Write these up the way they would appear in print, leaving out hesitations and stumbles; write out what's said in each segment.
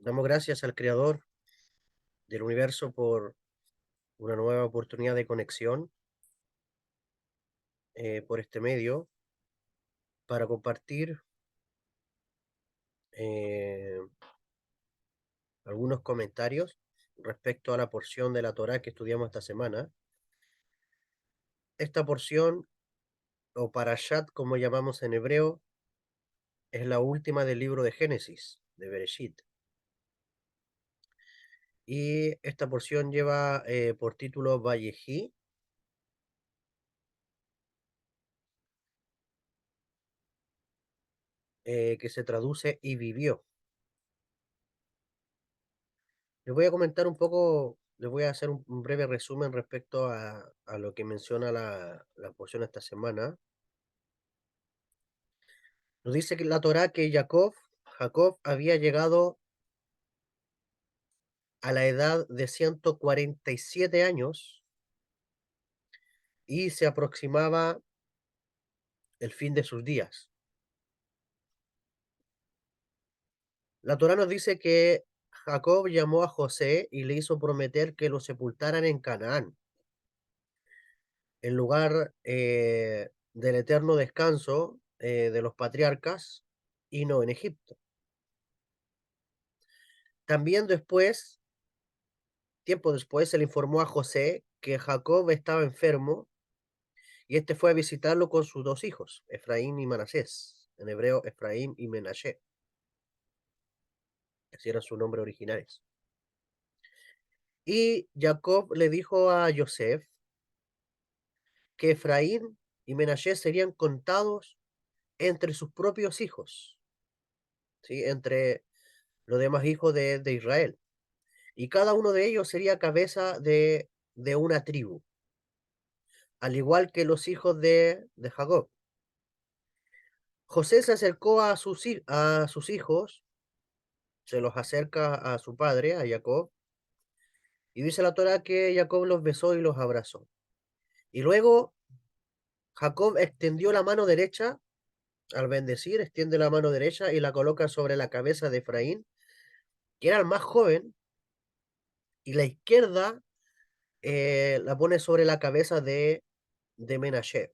Damos gracias al Creador del universo por una nueva oportunidad de conexión por este medio para compartir eh, algunos comentarios respecto a la porción de la Torá que estudiamos esta semana. Esta porción, o parashat como llamamos en hebreo, es la última del libro de Génesis, de Bereshit. Y esta porción lleva por título Vayehi, que se traduce y vivió. Les voy a comentar un poco, les voy a hacer un breve resumen respecto a lo que menciona la porción esta semana. Nos dice que la Torá que Jacob había llegado a la edad de 147 años y se aproximaba el fin de sus días. La Torá nos dice que Jacob llamó a José y le hizo prometer que lo sepultaran en Canaán, en lugar del eterno descanso de los patriarcas, y no en Egipto. También después, tiempo después, se le informó a José que Jacob estaba enfermo y este fue a visitarlo con sus dos hijos, Efraín y Manasés, en hebreo Efraín y Menashe, así eran sus nombres originales. Y Jacob le dijo a Yosef que Efraín y Menashe serían contados entre sus propios hijos, ¿sí? Entre los demás hijos de Israel. Y cada uno de ellos sería cabeza de una tribu, al igual que los hijos de Jacob. José se acercó a sus hijos, se los acerca a su padre, a Jacob, y dice la Torá que Jacob los besó y los abrazó. Y luego Jacob extendió la mano derecha, al bendecir, extiende la mano derecha y la coloca sobre la cabeza de Efraín, que era el más joven, y la izquierda la pone sobre la cabeza de Menashe.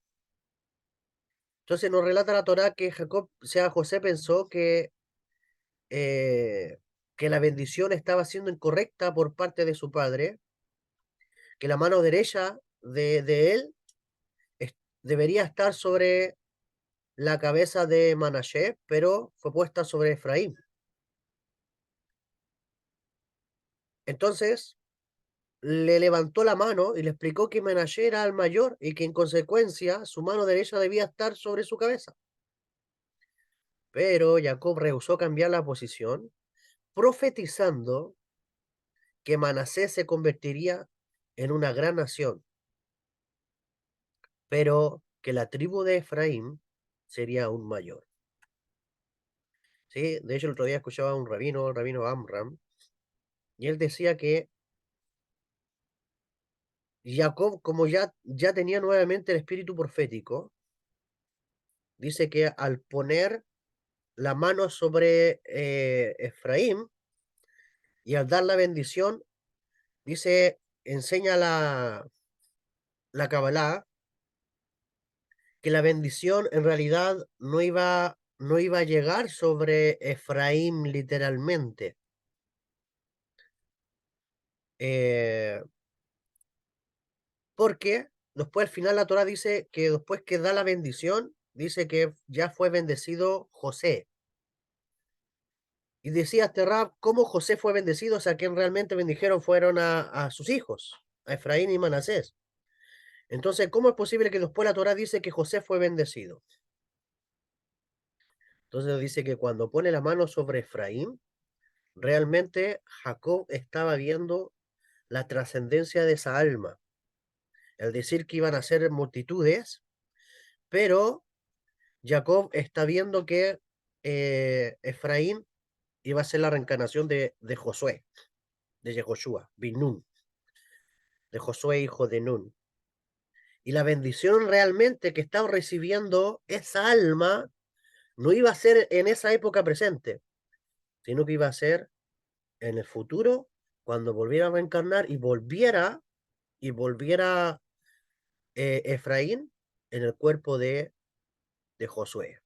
Entonces nos relata la Torá que José pensó eh, que la bendición estaba siendo incorrecta por parte de su padre, que la mano derecha de él debería estar sobre la cabeza de Manashe, pero fue puesta sobre Efraín. Entonces le levantó la mano y le explicó que Manashe era el mayor y que en consecuencia su mano derecha debía estar sobre su cabeza. Pero Jacob rehusó cambiar la posición, profetizando que Manasés se convertiría en una gran nación, pero que la tribu de Efraín sería aún mayor. ¿Sí? De hecho, el otro día escuchaba a un rabino, el rabino Amram, y él decía que Jacob, como ya tenía nuevamente el espíritu profético, dice que al poner la mano sobre Efraín y al dar la bendición, dice, enseña la Kabbalah, que la bendición en realidad no iba a llegar sobre Efraín literalmente. Eh, Porque después al final la Torah dice que después que da la bendición, dice que ya fue bendecido José. Y decía este Rab, ¿cómo José fue bendecido? O sea, quien realmente bendijeron fueron a sus hijos, a Efraín y Manasés. Entonces, ¿cómo es posible que después la Torah dice que José fue bendecido? Entonces dice que cuando pone la mano sobre Efraín, realmente Jacob estaba viendo la trascendencia de esa alma. El decir que iban a ser multitudes, pero Jacob está viendo que Efraín iba a ser la reencarnación de Josué, de Yehoshua, bin Nun, de Josué, hijo de Nun. Y la bendición realmente que estaba recibiendo esa alma no iba a ser en esa época presente, sino que iba a ser en el futuro, cuando volviera a reencarnar y volviera Efraín en el cuerpo de Josué.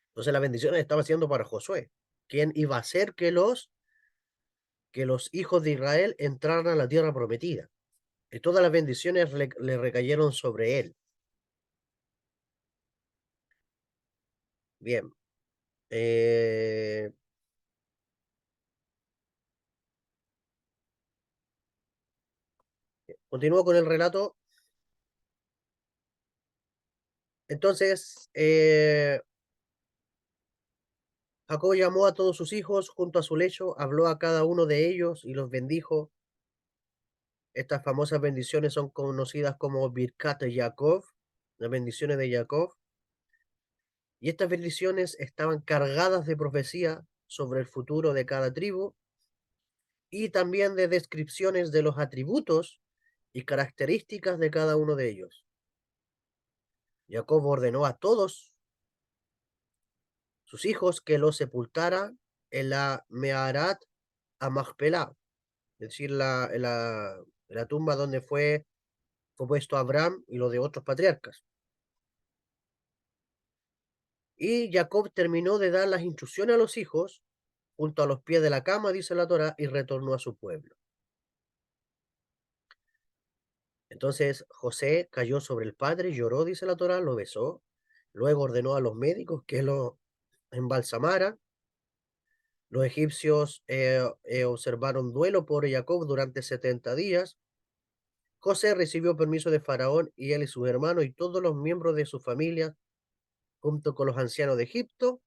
Entonces la bendición estaba siendo para Josué, quien iba a hacer que los hijos de Israel entraran a la tierra prometida. Y todas las bendiciones le recayeron sobre él. Bien. eh, Continúo con el relato. Entonces, Jacob llamó a todos sus hijos junto a su lecho, habló a cada uno de ellos y los bendijo. Estas famosas bendiciones son conocidas como Birkat de Jacob, las bendiciones de Jacob. Y estas bendiciones estaban cargadas de profecía sobre el futuro de cada tribu y también de descripciones de los atributos y características de cada uno de ellos. Jacob ordenó a todos sus hijos que los sepultaran en la Meharat a Machpelah, es decir, la tumba donde fue puesto Abraham y los de otros patriarcas. Y Jacob terminó de dar las instrucciones a los hijos junto a los pies de la cama, dice la Torá, y retornó a su pueblo. Entonces José cayó sobre el padre, lloró, dice la Torá, lo besó. Luego ordenó a los médicos que lo embalsamaran. Los egipcios observaron duelo por Jacob durante 70 días. José recibió permiso de Faraón y él y sus hermanos y todos los miembros de su familia, junto con los ancianos de Egipto,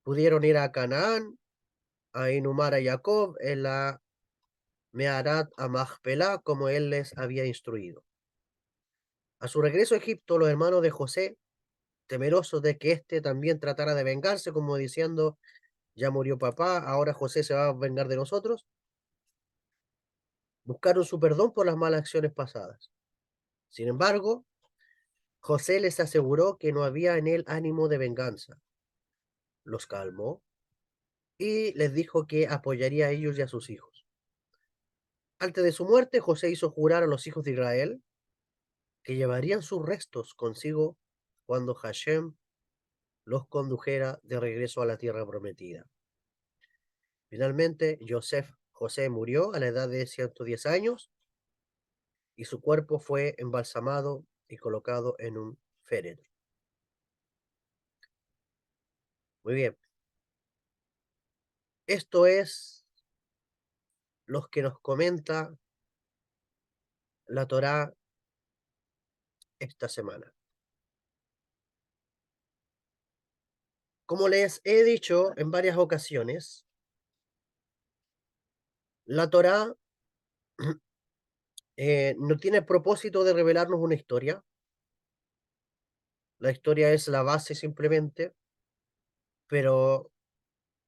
pudieron ir a Canaán a inhumar a Jacob en la Meharat a Machpelah, como él les había instruido. A su regreso a Egipto, los hermanos de José, temerosos de que éste también tratara de vengarse, como diciendo, ya murió papá, ahora José se va a vengar de nosotros, buscaron su perdón por las malas acciones pasadas. Sin embargo, José les aseguró que no había en él ánimo de venganza. Los calmó y les dijo que apoyaría a ellos y a sus hijos. Antes de su muerte, José hizo jurar a los hijos de Israel que llevarían sus restos consigo cuando Hashem los condujera de regreso a la tierra prometida. Finalmente, José murió a la edad de 110 años y su cuerpo fue embalsamado y colocado en un féretro. Muy bien, esto es lo que nos comenta la Torá esta semana. Como les he dicho en varias ocasiones, la Torá no tiene el propósito de revelarnos una historia. La historia es la base simplemente, pero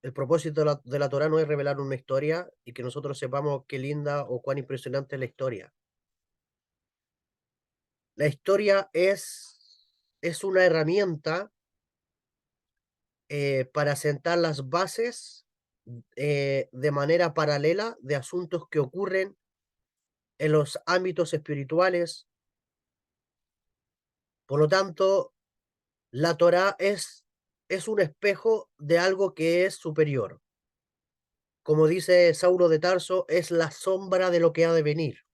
el propósito de la Torá no es revelar una historia y que nosotros sepamos qué linda o cuán impresionante es la historia. La historia es una herramienta para sentar las bases de manera paralela de asuntos que ocurren en los ámbitos espirituales. Por lo tanto, la Torá es un espejo de algo que es superior. Como dice Saulo de Tarso, es la sombra de lo que ha de venir.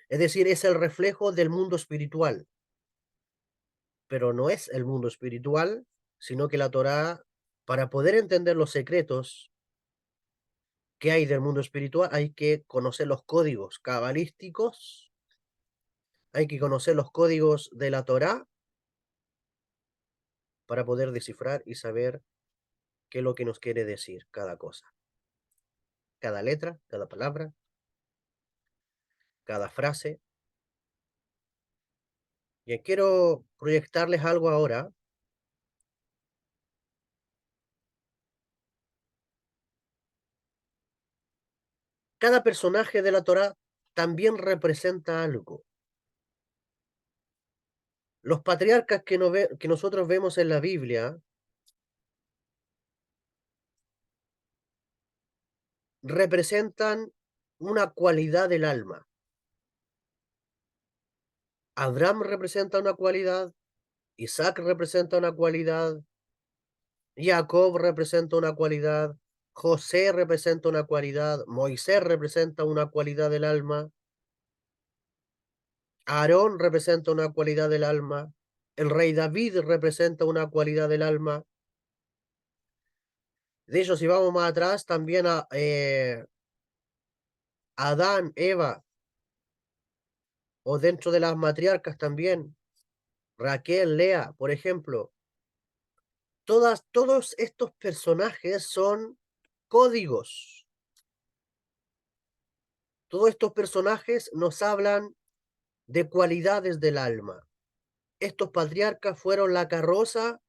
Es decir, es el reflejo del mundo espiritual, pero no es el mundo espiritual, sino que la Torá, para poder entender los secretos que hay del mundo espiritual, hay que conocer los códigos cabalísticos, hay que conocer los códigos de la Torá para poder descifrar y saber qué es lo que nos quiere decir cada cosa, cada letra, cada palabra, cada frase. Y quiero proyectarles algo ahora. Cada personaje de la Torá también representa algo. Los patriarcas que nosotros vemos en la Biblia representan una cualidad del alma. Abraham representa una cualidad, Isaac representa una cualidad, Jacob representa una cualidad, José representa una cualidad, Moisés representa una cualidad del alma, Aarón representa una cualidad del alma, el rey David representa una cualidad del alma. De hecho, si vamos más atrás, también Adán, Eva, o dentro de las matriarcas también, Raquel, Lea, por ejemplo, todos estos personajes son códigos. Todos estos personajes nos hablan de cualidades del alma. Estos patriarcas fueron la carroza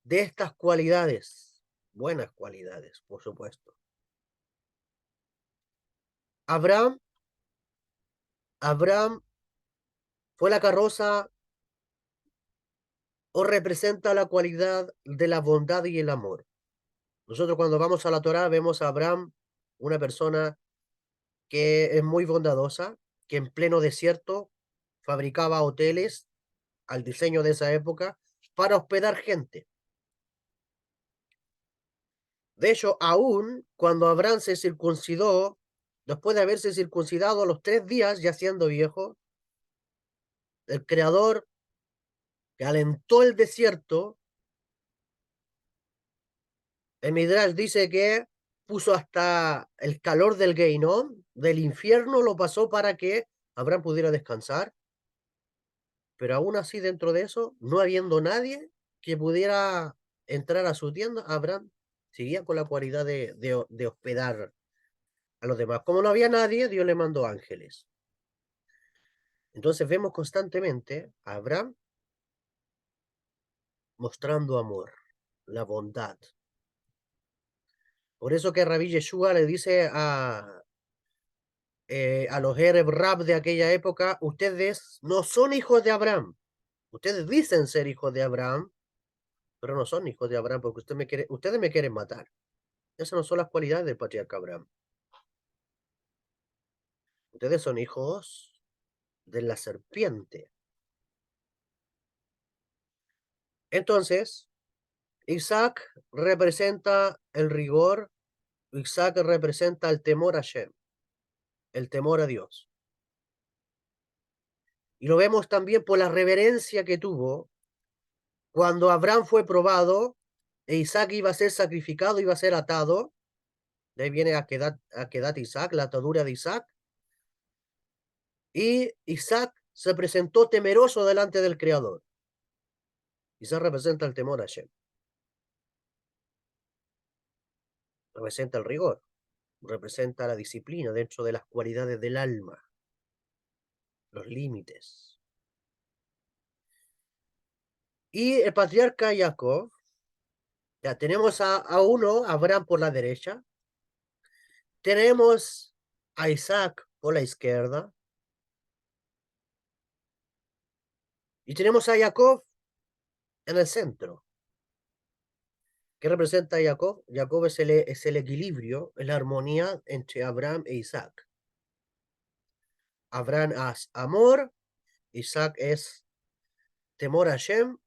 de estas cualidades, buenas cualidades, por supuesto. Abraham, Abraham fue la carroza o representa la cualidad de la bondad y el amor. Nosotros cuando vamos a la Torá vemos a Abraham, una persona que es muy bondadosa, que en pleno desierto fabricaba hoteles al diseño de esa época para hospedar gente. De hecho, aún cuando Abraham se circuncidó, después de haberse circuncidado a los 3 días, ya siendo viejo, el Creador que alentó el desierto, el Midrash dice que puso hasta el calor del Geinón, del infierno, lo pasó para que Abraham pudiera descansar, pero aún así dentro de eso, no habiendo nadie que pudiera entrar a su tienda, Abraham seguía con la cualidad de hospedar a los demás. Como no había nadie, Dios le mandó ángeles. Entonces vemos constantemente a Abraham mostrando amor, la bondad. Por eso que Rabí Yeshua le dice a los Ereb Rab de aquella época, ustedes no son hijos de Abraham. Ustedes dicen ser hijos de Abraham, pero no son hijos de Abraham porque ustedes me quieren matar. Esas no son las cualidades del patriarca Abraham. Ustedes son hijos de la serpiente. Entonces, Isaac representa el rigor, Isaac representa el temor a Shem, el temor a Dios. Y lo vemos también por la reverencia que tuvo cuando Abraham fue probado e Isaac iba a ser sacrificado, iba a ser atado. De ahí viene Akedat Isaac, la atadura de Isaac. Y Isaac se presentó temeroso delante del Creador. Isaac representa el temor a Shem, representa el rigor, representa la disciplina dentro de las cualidades del alma, los límites. Y el patriarca Jacob, ya tenemos a uno, Abraham por la derecha, tenemos a Isaac por la izquierda, y tenemos a Jacob en el centro. ¿Qué representa a Jacob? Jacob es el equilibrio, es la armonía entre Abraham e Isaac. Abraham es amor, Isaac es temor a Shem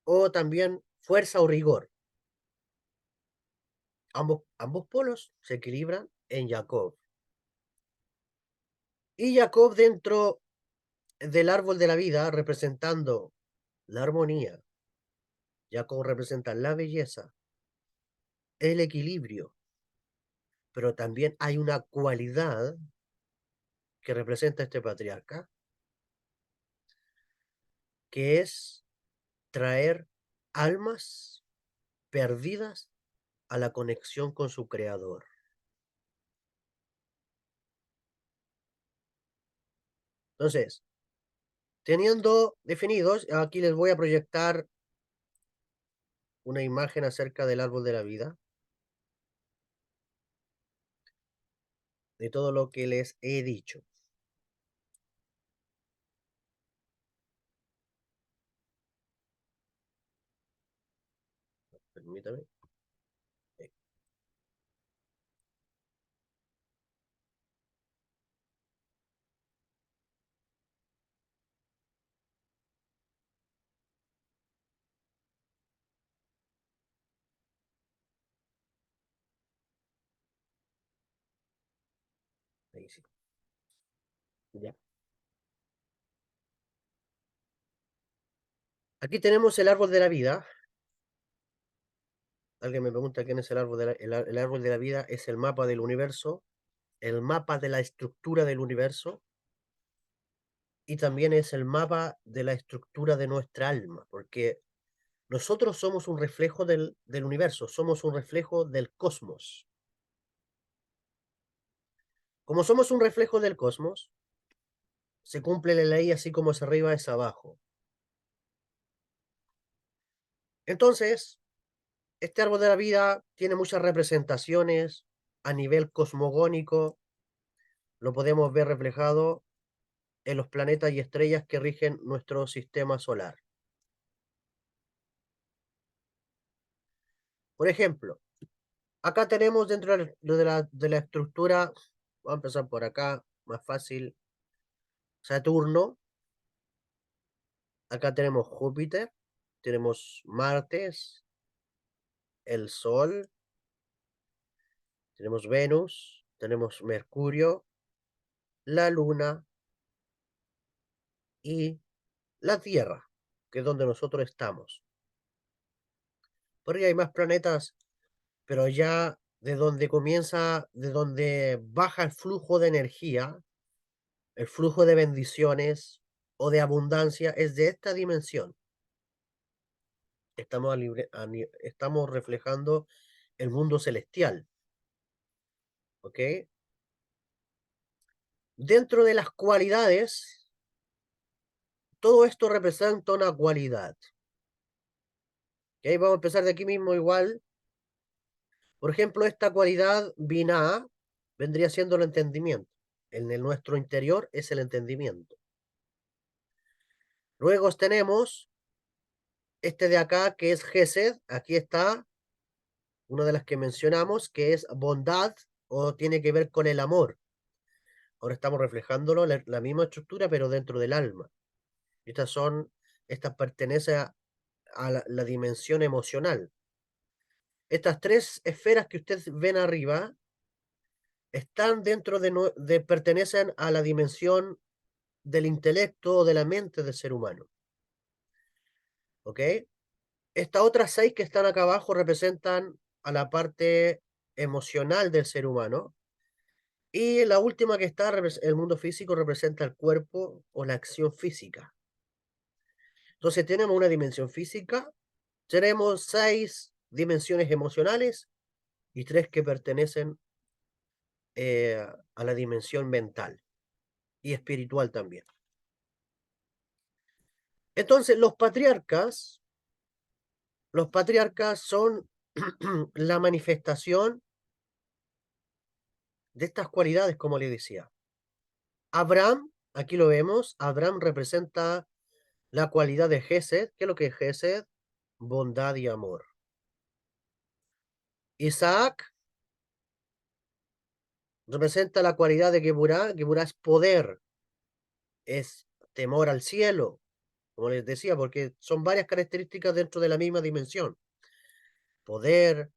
o también fuerza o rigor. Ambos polos se equilibran en Jacob. Y Jacob dentro del árbol de la vida representando la armonía. Jacob representa la belleza, el equilibrio, pero también hay una cualidad que representa este patriarca, que es traer almas perdidas a la conexión con su creador. Entonces, teniendo definidos, aquí les voy a proyectar una imagen acerca del árbol de la vida, de todo lo que les he dicho. Permítame. Buenísimo. Ya. Aquí tenemos el árbol de la vida. Alguien me pregunta quién es el árbol de el árbol de la vida. Es el mapa del universo, el mapa de la estructura del universo y también es el mapa de la estructura de nuestra alma, porque nosotros somos un reflejo del universo, somos un reflejo del cosmos. Como somos un reflejo del cosmos, se cumple la ley así como es arriba es abajo. Entonces, este árbol de la vida tiene muchas representaciones a nivel cosmogónico, lo podemos ver reflejado en los planetas y estrellas que rigen nuestro sistema solar. Por ejemplo, acá tenemos dentro de la estructura, vamos a empezar por acá, más fácil, Saturno, acá tenemos Júpiter, tenemos Martes, el Sol, tenemos Venus, tenemos Mercurio, la Luna y la Tierra, que es donde nosotros estamos. Por ahí hay más planetas, pero ya de donde baja el flujo de energía, el flujo de bendiciones o de abundancia, es de esta dimensión. Estamos reflejando el mundo celestial, ¿ok? Dentro de las cualidades, todo esto representa una cualidad. ¿Ok? Vamos a empezar de aquí mismo igual. Por ejemplo, esta cualidad Binah vendría siendo el entendimiento. En el nuestro interior es el entendimiento. Luego tenemos este de acá que es Gesed. Aquí está una de las que mencionamos, que es bondad o tiene que ver con el amor. Ahora estamos reflejándolo la misma estructura, pero dentro del alma. Estas pertenecen a la dimensión emocional. Estas tres esferas que ustedes ven arriba están dentro pertenecen a la dimensión del intelecto o de la mente del ser humano. ¿Ok? Estas otras seis que están acá abajo representan a la parte emocional del ser humano. Y la última que está, el mundo físico, representa el cuerpo o la acción física. Entonces tenemos una dimensión física, tenemos 6 dimensiones emocionales y 3 que pertenecen a la dimensión mental y espiritual también. Entonces los patriarcas son la manifestación de estas cualidades, como le decía. Abraham, aquí lo vemos, Abraham representa la cualidad de Gesed. ¿Qué es lo que es Gesed? Bondad y amor. Isaac representa la cualidad de Geburah. Geburah es poder, es temor al cielo, como les decía, porque son varias características dentro de la misma dimensión. Poder,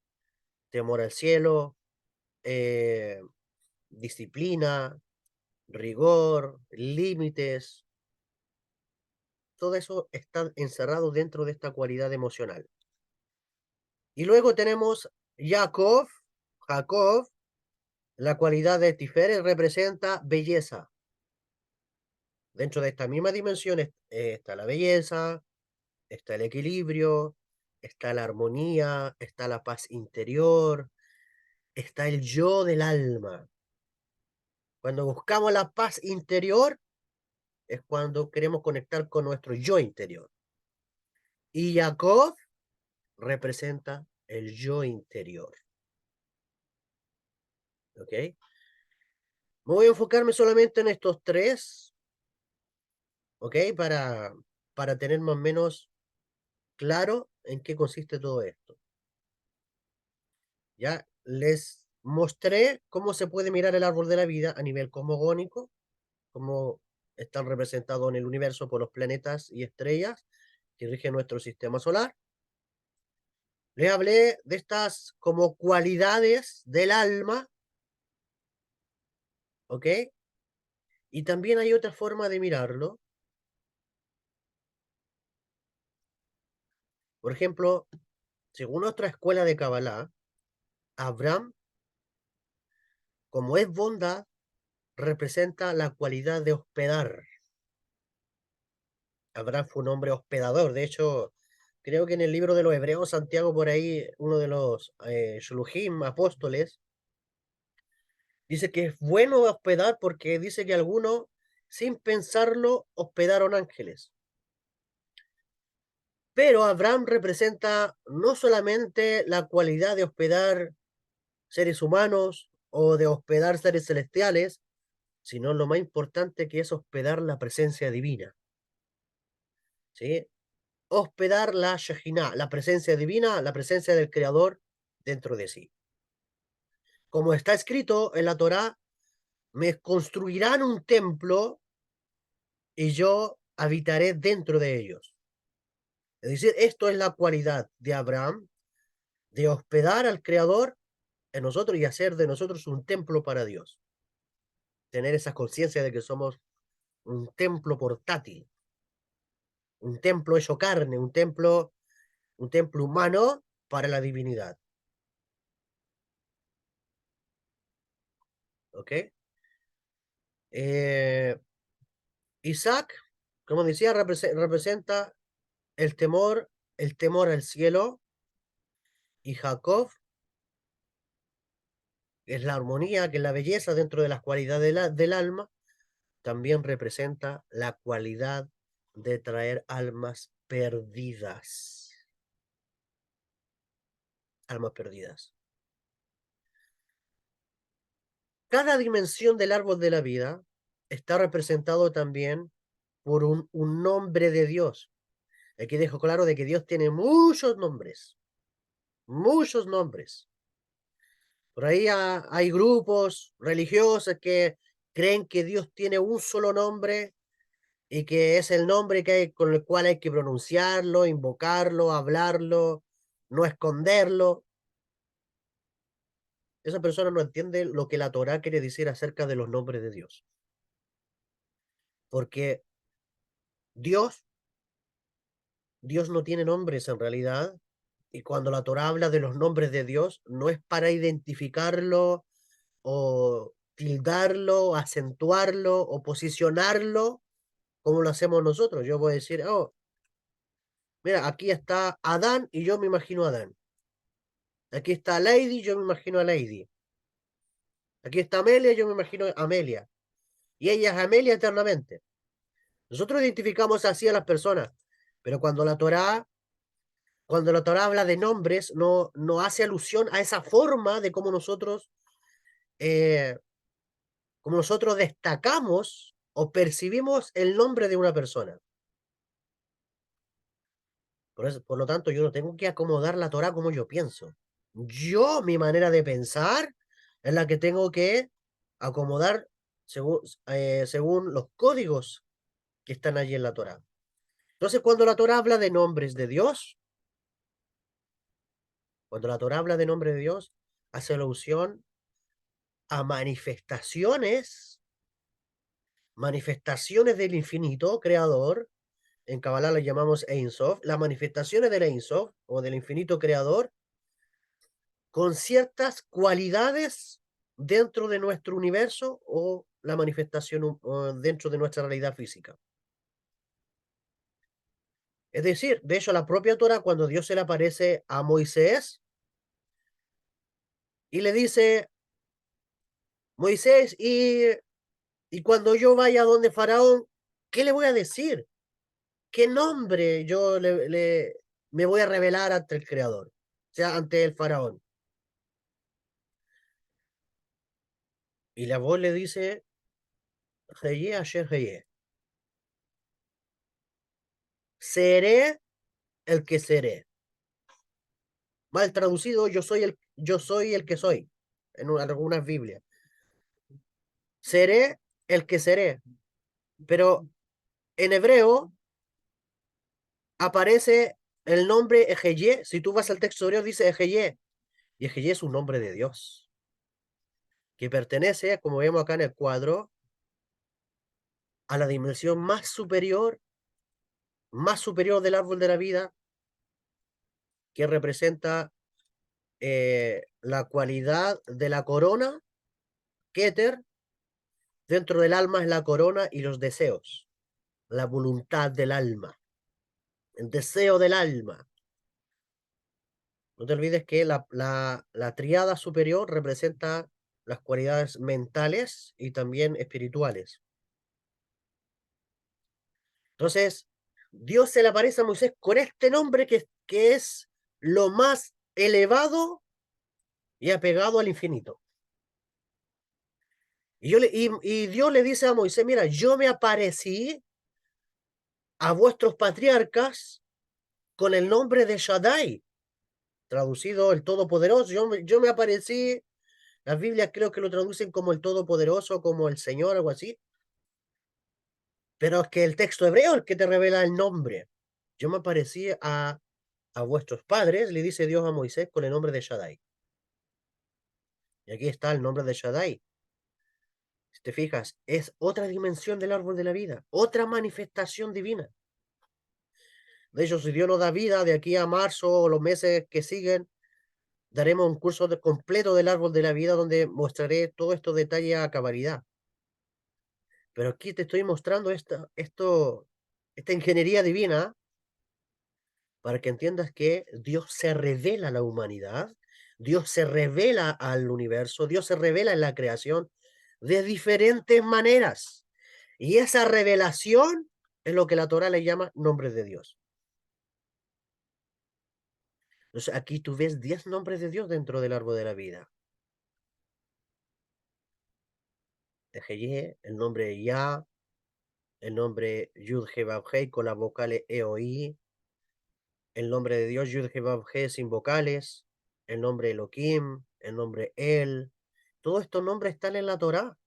temor al cielo, eh, disciplina, rigor, límites, todo eso está encerrado dentro de esta cualidad emocional. Y luego tenemos Jacob, la cualidad de Tiferet representa belleza. Dentro de esta misma dimensión está la belleza, está el equilibrio, está la armonía, está la paz interior, está el yo del alma. Cuando buscamos la paz interior es cuando queremos conectar con nuestro yo interior. Y Jacob representa el yo interior. ¿Ok? Me voy a enfocarme solamente en estos tres, ¿ok? Para tener más o menos claro en qué consiste todo esto. Ya les mostré cómo se puede mirar el árbol de la vida a nivel cosmogónico, cómo están representados en el universo por los planetas y estrellas que rigen nuestro sistema solar. Les hablé de estas como cualidades del alma ¿ok? Y también hay otra forma de mirarlo. Por ejemplo, según otra escuela de Kabbalah, Abraham, como es bondad, representa la cualidad de hospedar. Abraham fue un hombre hospedador. De hecho, creo que en el libro de los Hebreos, Santiago, por ahí, uno de los Shluchim, apóstoles, dice que es bueno hospedar porque dice que algunos, sin pensarlo, hospedaron ángeles. Pero Abraham representa no solamente la cualidad de hospedar seres humanos o de hospedar seres celestiales, sino lo más importante que es hospedar la presencia divina, ¿sí? Hospedar la Shejinah, la presencia divina, la presencia del Creador dentro de sí. Como está escrito en la Torá, me construirán un templo y yo habitaré dentro de ellos. Es decir, esto es la cualidad de Abraham, de hospedar al Creador en nosotros y hacer de nosotros un templo para Dios. Tener esa conciencia de que somos un templo portátil, un templo hecho carne, un templo humano para la divinidad. ¿Ok? Eh, Isaac, como decía, representa el temor al cielo, y Jacob que es la armonía, que es la belleza dentro de las cualidades del alma, también representa la cualidad de traer almas perdidas. Almas perdidas. Cada dimensión del árbol de la vida está representado también por un nombre de Dios. Aquí dejo claro de que Dios tiene muchos nombres, muchos nombres. Por ahí hay grupos religiosos que creen que Dios tiene un solo nombre y que es el nombre con el cual hay que pronunciarlo, invocarlo, hablarlo, no esconderlo. Esa persona no entiende lo que la Torá quiere decir acerca de los nombres de Dios. Porque Dios, Dios no tiene nombres en realidad. Y cuando la Torá habla de los nombres de Dios, no es para identificarlo o tildarlo, acentuarlo o posicionarlo como lo hacemos nosotros. Yo voy a decir, oh, mira, aquí está Adán y yo me imagino a Adán. Aquí está Lady, yo me imagino a Lady. Aquí está Amelia, yo me imagino a Amelia. Y ella es Amelia eternamente. Nosotros identificamos así a las personas, pero cuando la Torá habla de nombres, no hace alusión a esa forma de eh, cómo nosotros destacamos o percibimos el nombre de una persona. Por lo tanto, yo no tengo que acomodar la Torá como yo pienso. Yo, mi manera de pensar, es la que tengo que acomodar según, según los códigos que están allí en la Torá. Entonces, cuando la Torá habla de nombres de Dios, cuando la Torá habla de nombre de Dios, hace alusión a manifestaciones del infinito creador. En Kabbalah le llamamos Ein Sof, las manifestaciones del Ein Sof o del infinito creador con ciertas cualidades dentro de nuestro universo o la manifestación dentro de nuestra realidad física. Es decir, de hecho, la propia Torah, cuando Dios se le aparece a Moisés y le dice, Moisés, y cuando yo vaya donde Faraón, ¿qué le voy a decir? ¿Qué nombre yo me voy a revelar ante el Creador? O sea, ante el Faraón. Y la voz le dice, Heye Asher Heye. Seré el que seré. Mal traducido, yo soy el que soy, en algunas Biblias. Seré el que seré. Pero en hebreo aparece el nombre Ejeye. Si tú vas al texto hebreo, dice Ejeye. Y Ejeye es un nombre de Dios. que pertenece, como vemos acá en el cuadro, a la dimensión más superior del árbol de la vida, que representa la cualidad de la corona, Keter, dentro del alma es la corona y los deseos, la voluntad del alma, el deseo del alma. No te olvides que la tríada superior representa las cualidades mentales y también espirituales. Entonces, Dios se le aparece a Moisés con este nombre que es lo más elevado y apegado al infinito. Y Dios le dice a Moisés, mira, yo me aparecí a vuestros patriarcas con el nombre de Shaddai, traducido el Todopoderoso. Yo me aparecí, las Biblias creo que lo traducen como el Todopoderoso, como el Señor, algo así, pero es que el texto hebreo es el que te revela el nombre. Yo me aparecí a vuestros padres, le dice Dios a Moisés con el nombre de Shaddai. Y aquí está el nombre de Shaddai. Si te fijas, es otra dimensión del árbol de la vida, otra manifestación divina. De hecho, si Dios nos da vida de aquí a marzo o los meses que siguen, daremos un curso completo del árbol de la vida donde mostraré todos estos detalles a cabalidad. Pero aquí te estoy mostrando esta ingeniería divina para que entiendas que Dios se revela a la humanidad, Dios se revela al universo, Dios se revela en la creación de diferentes maneras. Y esa revelación es lo que la Torah le llama nombres de Dios. Entonces aquí tú ves 10 nombres de Dios dentro del árbol de la vida. Ejeye, el nombre Yah, el nombre Yud He Vav He con las vocales E o I, el nombre de Dios Yud He Vav He sin vocales, el nombre Elohim, el nombre El. Todos estos nombres están en la Torá.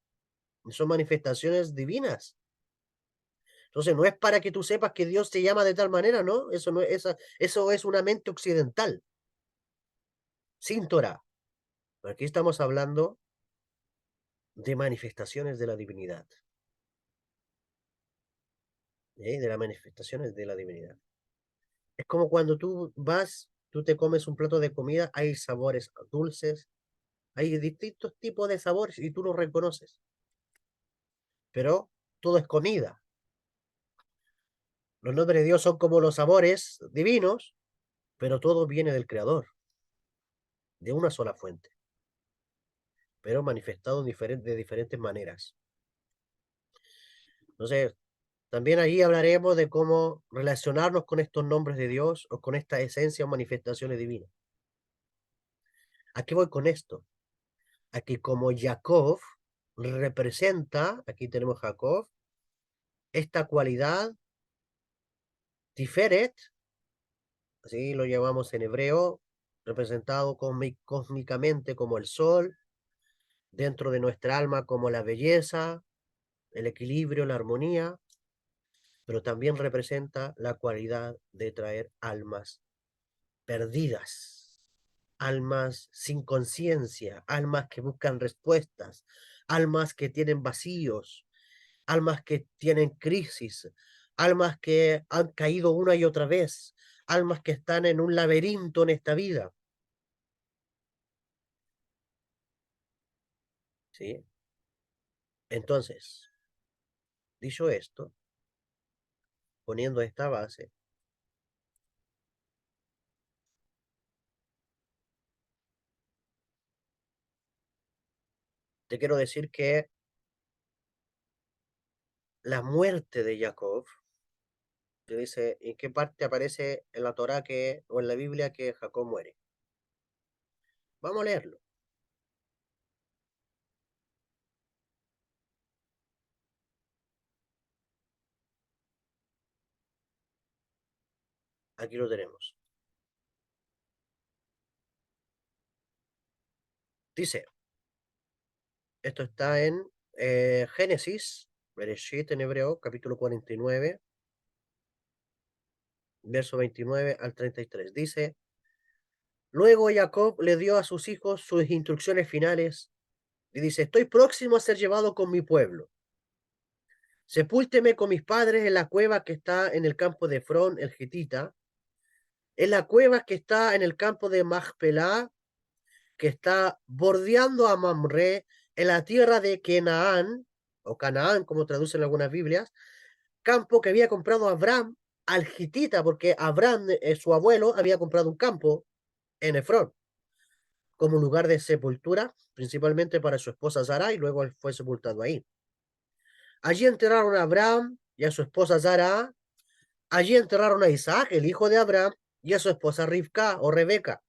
Son manifestaciones divinas. Entonces no es para que tú sepas que Dios te llama de tal manera, ¿no? Eso no es, eso es una mente occidental, sin Torá. Aquí estamos hablando de manifestaciones de la divinidad, de las manifestaciones de la divinidad. Es como cuando tú vas, tú te comes un plato de comida, hay sabores dulces, hay distintos tipos de sabores y tú los reconoces, pero todo es comida. Los nombres de Dios son como los sabores divinos, pero todo viene del Creador, de una sola fuente, pero manifestado de diferentes maneras. Entonces, también allí hablaremos de cómo relacionarnos con estos nombres de Dios o con esta esencia o manifestaciones divinas. ¿A qué voy con esto? A que como Jacob representa, aquí tenemos Jacob, esta cualidad Tiferet, así lo llamamos en hebreo, representado cósmicamente como el sol, dentro de nuestra alma como la belleza, el equilibrio, la armonía, pero también representa la cualidad de traer almas perdidas, almas sin conciencia, almas que buscan respuestas, almas que tienen vacíos, almas que tienen crisis, almas que han caído una y otra vez, almas que están en un laberinto en esta vida. ¿Sí? Entonces, dicho esto, poniendo esta base, te quiero decir que la muerte de Jacob, te dice en qué parte aparece en la Torá que, o en la Biblia que Jacob muere. Vamos a leerlo. Aquí lo tenemos. Dice, esto está en Génesis, Bereshit en hebreo, capítulo 49, verso 29 al 33. Dice, luego Jacob le dio a sus hijos sus instrucciones finales Y dice, estoy próximo a ser llevado con mi pueblo. Sepúlteme con mis padres en la cueva que está en el campo de Efrón, el Getita, en la cueva que está en el campo de Macpelá, que está bordeando a Mamre, en la tierra de Canaán, o Canaán, como traducen algunas Biblias, campo que había comprado Abraham al Hitita, porque Abraham, su abuelo, había comprado un campo en Efrón como lugar de sepultura, principalmente para su esposa Sara, y luego él fue sepultado ahí. Allí enterraron a Abraham y a su esposa Sara. Allí enterraron a Isaac, el hijo de Abraham, y a su esposa Rivka o Rebeca.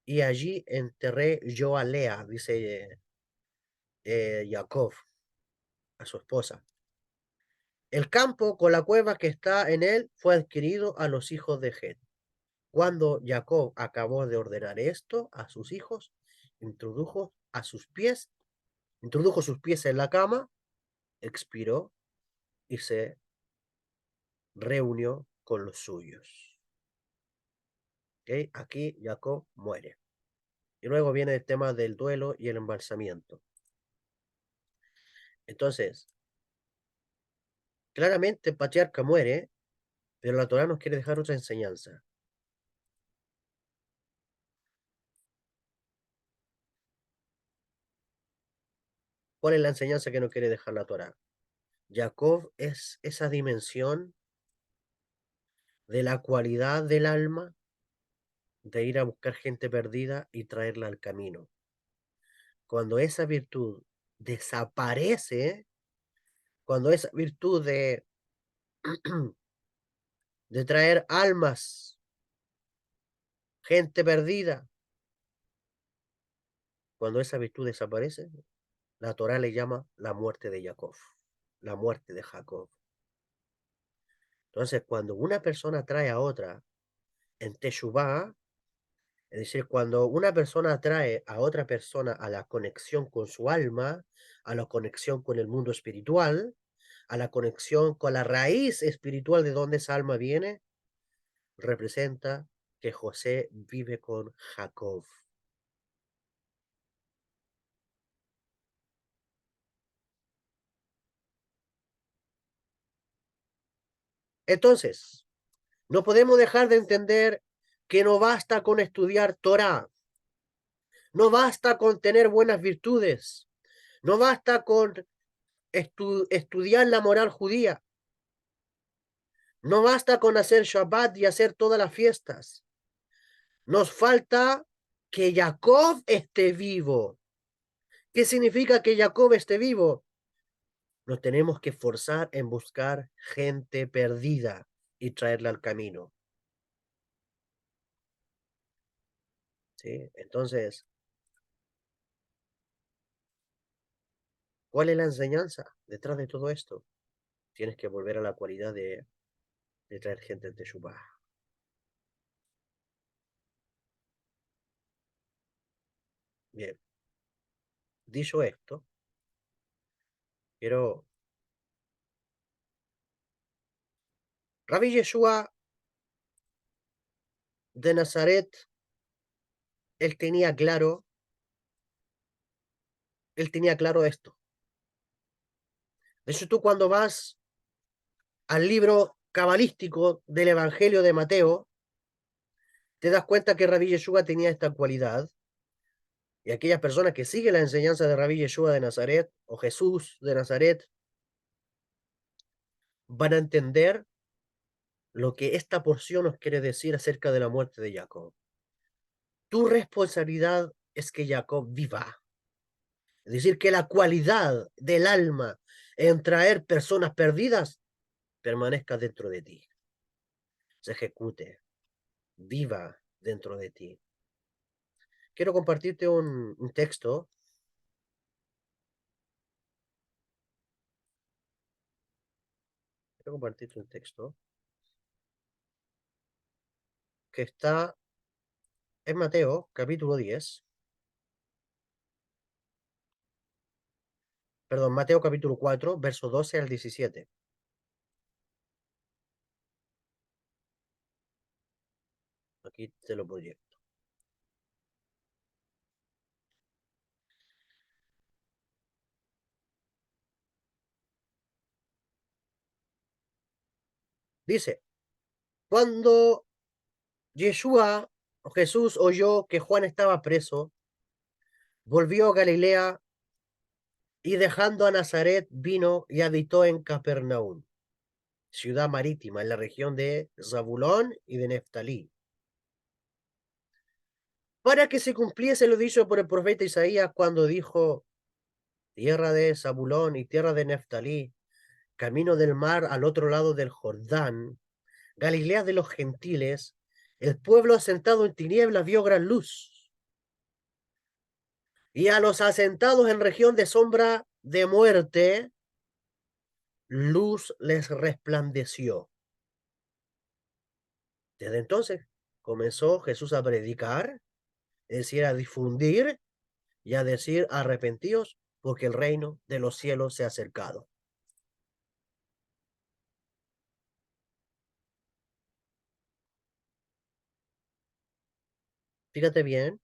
Y allí enterré yo a Lea, dice Jacob, a su esposa. El campo con la cueva que está en él fue adquirido a los hijos de Het. Cuando Jacob acabó de ordenar esto a sus hijos, introdujo a sus pies, introdujo sus pies en la cama, expiró y se reunió con los suyos. ¿Okay? Aquí Jacob muere. Y luego viene el tema del duelo y el embalsamiento. Entonces, claramente el patriarca muere, pero la Torá nos quiere dejar otra enseñanza. ¿Cuál es la enseñanza que no quiere dejar la Torá? Jacob es esa dimensión de la cualidad del alma de ir a buscar gente perdida y traerla al camino. Cuando esa virtud desaparece, cuando esa virtud de traer almas, gente perdida, cuando esa virtud desaparece, la Torá le llama la muerte de Jacob, la muerte de Jacob. Entonces, cuando una persona trae a otra en Teshuvah, es decir, cuando una persona atrae a otra persona a la conexión con su alma, a la conexión con el mundo espiritual, a la conexión con la raíz espiritual de donde esa alma viene, representa que José vive con Jacob. Entonces, no podemos dejar de entender que no basta con estudiar Torah, no basta con tener buenas virtudes, no basta con estudiar la moral judía, no basta con hacer Shabbat y hacer todas las fiestas. Nos falta que Jacob esté vivo. ¿Qué significa que Jacob esté vivo? Nos tenemos que esforzar en buscar gente perdida y traerla al camino. ¿Sí? Entonces, ¿cuál es la enseñanza detrás de todo esto? Tienes que volver a la cualidad de traer gente en Teshuvah. Bien, dicho esto, quiero... Rabbi Yeshua de Nazaret, él tenía claro esto. De hecho, tú cuando vas al libro cabalístico del Evangelio de Mateo, te das cuenta que Rabbi Yeshua tenía esta cualidad, y aquellas personas que siguen la enseñanza de Rabbi Yeshua de Nazaret o Jesús de Nazaret van a entender lo que esta porción nos quiere decir acerca de la muerte de Jacob. Tu responsabilidad es que Jacob viva, es decir, que la cualidad del alma en traer personas perdidas permanezca dentro de ti, se ejecute, viva dentro de ti. Quiero compartirte un texto. Quiero compartirte un texto que está en Mateo, capítulo 10. Perdón, Mateo capítulo 4, verso 12 al 17. Aquí te lo proyecto. Dice, cuando Yeshua o Jesús oyó que Juan estaba preso, volvió a Galilea y dejando a Nazaret vino y habitó en Capernaum, ciudad marítima en la región de Zabulón y de Neftalí, para que se cumpliese lo dicho por el profeta Isaías cuando dijo, tierra de Zabulón y tierra de Neftalí, camino del mar al otro lado del Jordán, Galilea de los gentiles, el pueblo asentado en tinieblas vio gran luz, y a los asentados en región de sombra de muerte, luz les resplandeció. Desde entonces comenzó Jesús a predicar, es decir, a difundir y a decir arrepentíos porque el reino de los cielos se ha acercado. Fíjate bien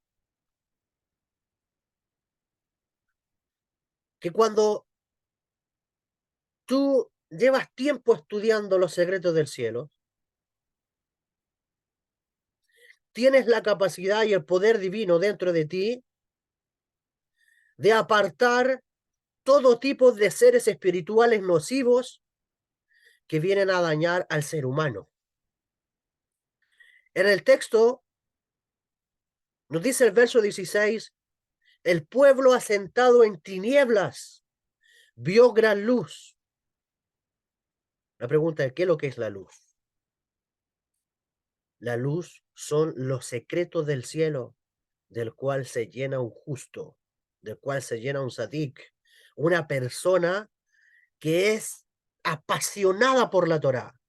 que cuando tú llevas tiempo estudiando los secretos del cielo, tienes la capacidad y el poder divino dentro de ti de apartar todo tipo de seres espirituales nocivos que vienen a dañar al ser humano. En el texto nos dice el verso 16, el pueblo asentado en tinieblas vio gran luz. La pregunta es, ¿qué es lo que es la luz? La luz son los secretos del cielo, del cual se llena un justo, del cual se llena un sadik, una persona que es apasionada por la Torá,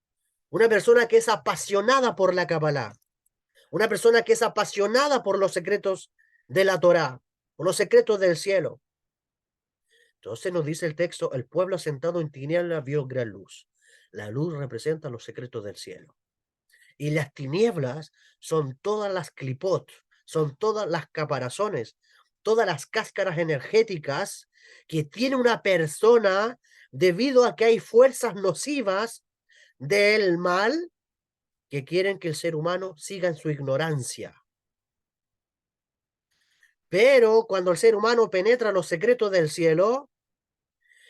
una persona que es apasionada por la Kabbalah, una persona que es apasionada por los secretos de la Torá, por los secretos del cielo. Entonces nos dice el texto, el pueblo asentado en tinieblas vio gran luz. La luz representa los secretos del cielo. Y las tinieblas son todas las clipot, son todas las caparazones, todas las cáscaras energéticas que tiene una persona debido a que hay fuerzas nocivas del mal que quieren que el ser humano siga en su ignorancia. Pero cuando el ser humano penetra los secretos del cielo,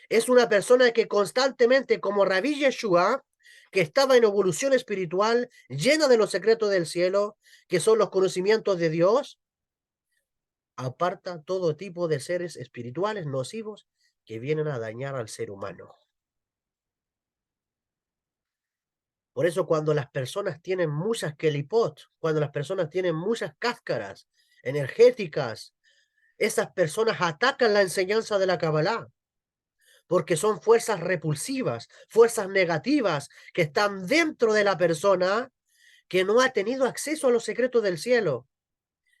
es una persona que constantemente, como Rabí Yeshua, que estaba en evolución espiritual, llena de los secretos del cielo, que son los conocimientos de Dios, aparta todo tipo de seres espirituales nocivos que vienen a dañar al ser humano. Por eso cuando las personas tienen muchas kelipot, cuando las personas tienen muchas cáscaras energéticas, esas personas atacan la enseñanza de la Kabbalah, porque son fuerzas repulsivas, fuerzas negativas que están dentro de la persona que no ha tenido acceso a los secretos del cielo.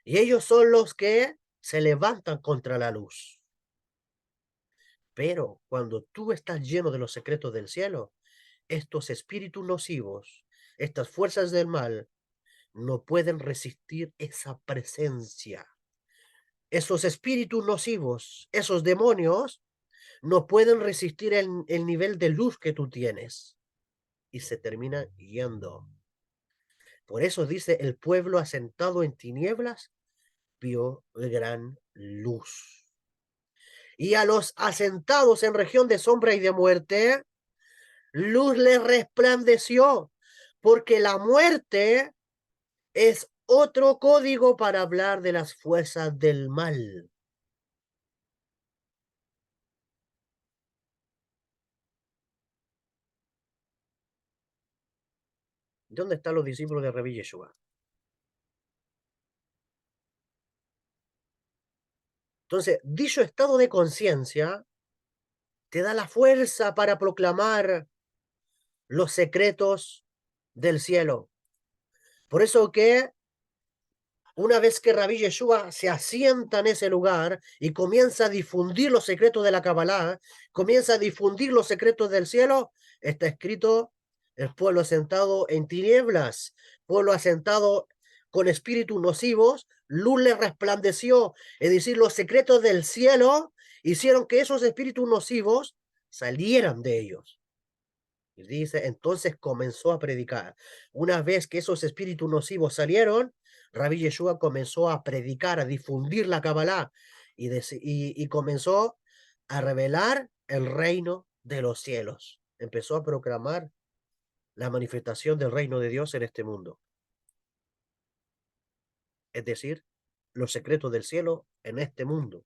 Y ellos son los que se levantan contra la luz. Pero cuando tú estás lleno de los secretos del cielo, estos espíritus nocivos, estas fuerzas del mal, no pueden resistir esa presencia. Esos espíritus nocivos, esos demonios, no pueden resistir el nivel de luz que tú tienes y se termina yendo. Por eso dice, el pueblo asentado en tinieblas vio gran luz. Y a los asentados en región de sombra y de muerte, luz les resplandeció, porque la muerte es otro código para hablar de las fuerzas del mal. ¿Dónde están los discípulos de Rabí Yeshua? Entonces, dicho estado de conciencia te da la fuerza para proclamar los secretos del cielo. Por eso que una vez que Rabí Yeshua se asienta en ese lugar y comienza a difundir los secretos de la Kabbalah, comienza a difundir los secretos del cielo, está escrito, el pueblo asentado en tinieblas, pueblo asentado con espíritus nocivos, luz le resplandeció, es decir, los secretos del cielo hicieron que esos espíritus nocivos salieran de ellos. Y dice, entonces comenzó a predicar. Una vez que esos espíritus nocivos salieron, Rabbi Yeshua comenzó a predicar, a difundir la Kabbalah y comenzó a revelar el reino de los cielos. Empezó a proclamar la manifestación del reino de Dios en este mundo. Es decir, los secretos del cielo en este mundo.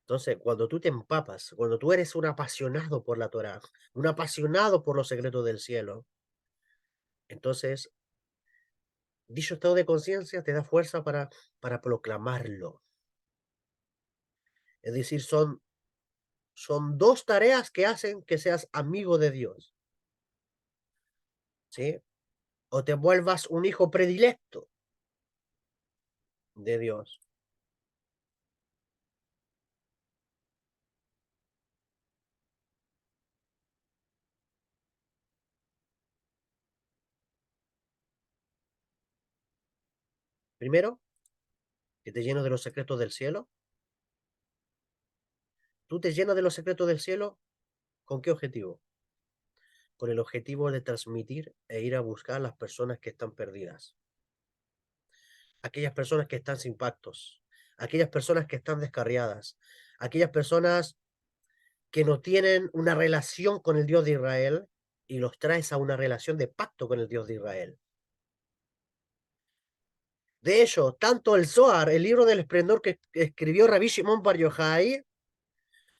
Entonces, cuando tú te empapas, cuando tú eres un apasionado por la Torá, un apasionado por los secretos del cielo, entonces dicho estado de conciencia te da fuerza para proclamarlo. Es decir, son dos tareas que hacen que seas amigo de Dios, ¿sí? O te vuelvas un hijo predilecto de Dios. Primero, que te lleno de los secretos del cielo. Tú te llenas de los secretos del cielo, ¿con qué objetivo? Con el objetivo de transmitir e ir a buscar a las personas que están perdidas, aquellas personas que están sin pactos, aquellas personas que están descarriadas, aquellas personas que no tienen una relación con el Dios de Israel y los traes a una relación de pacto con el Dios de Israel. De hecho, tanto el Zohar, el libro del esplendor que escribió Rabbi Shimon Bar Yochai,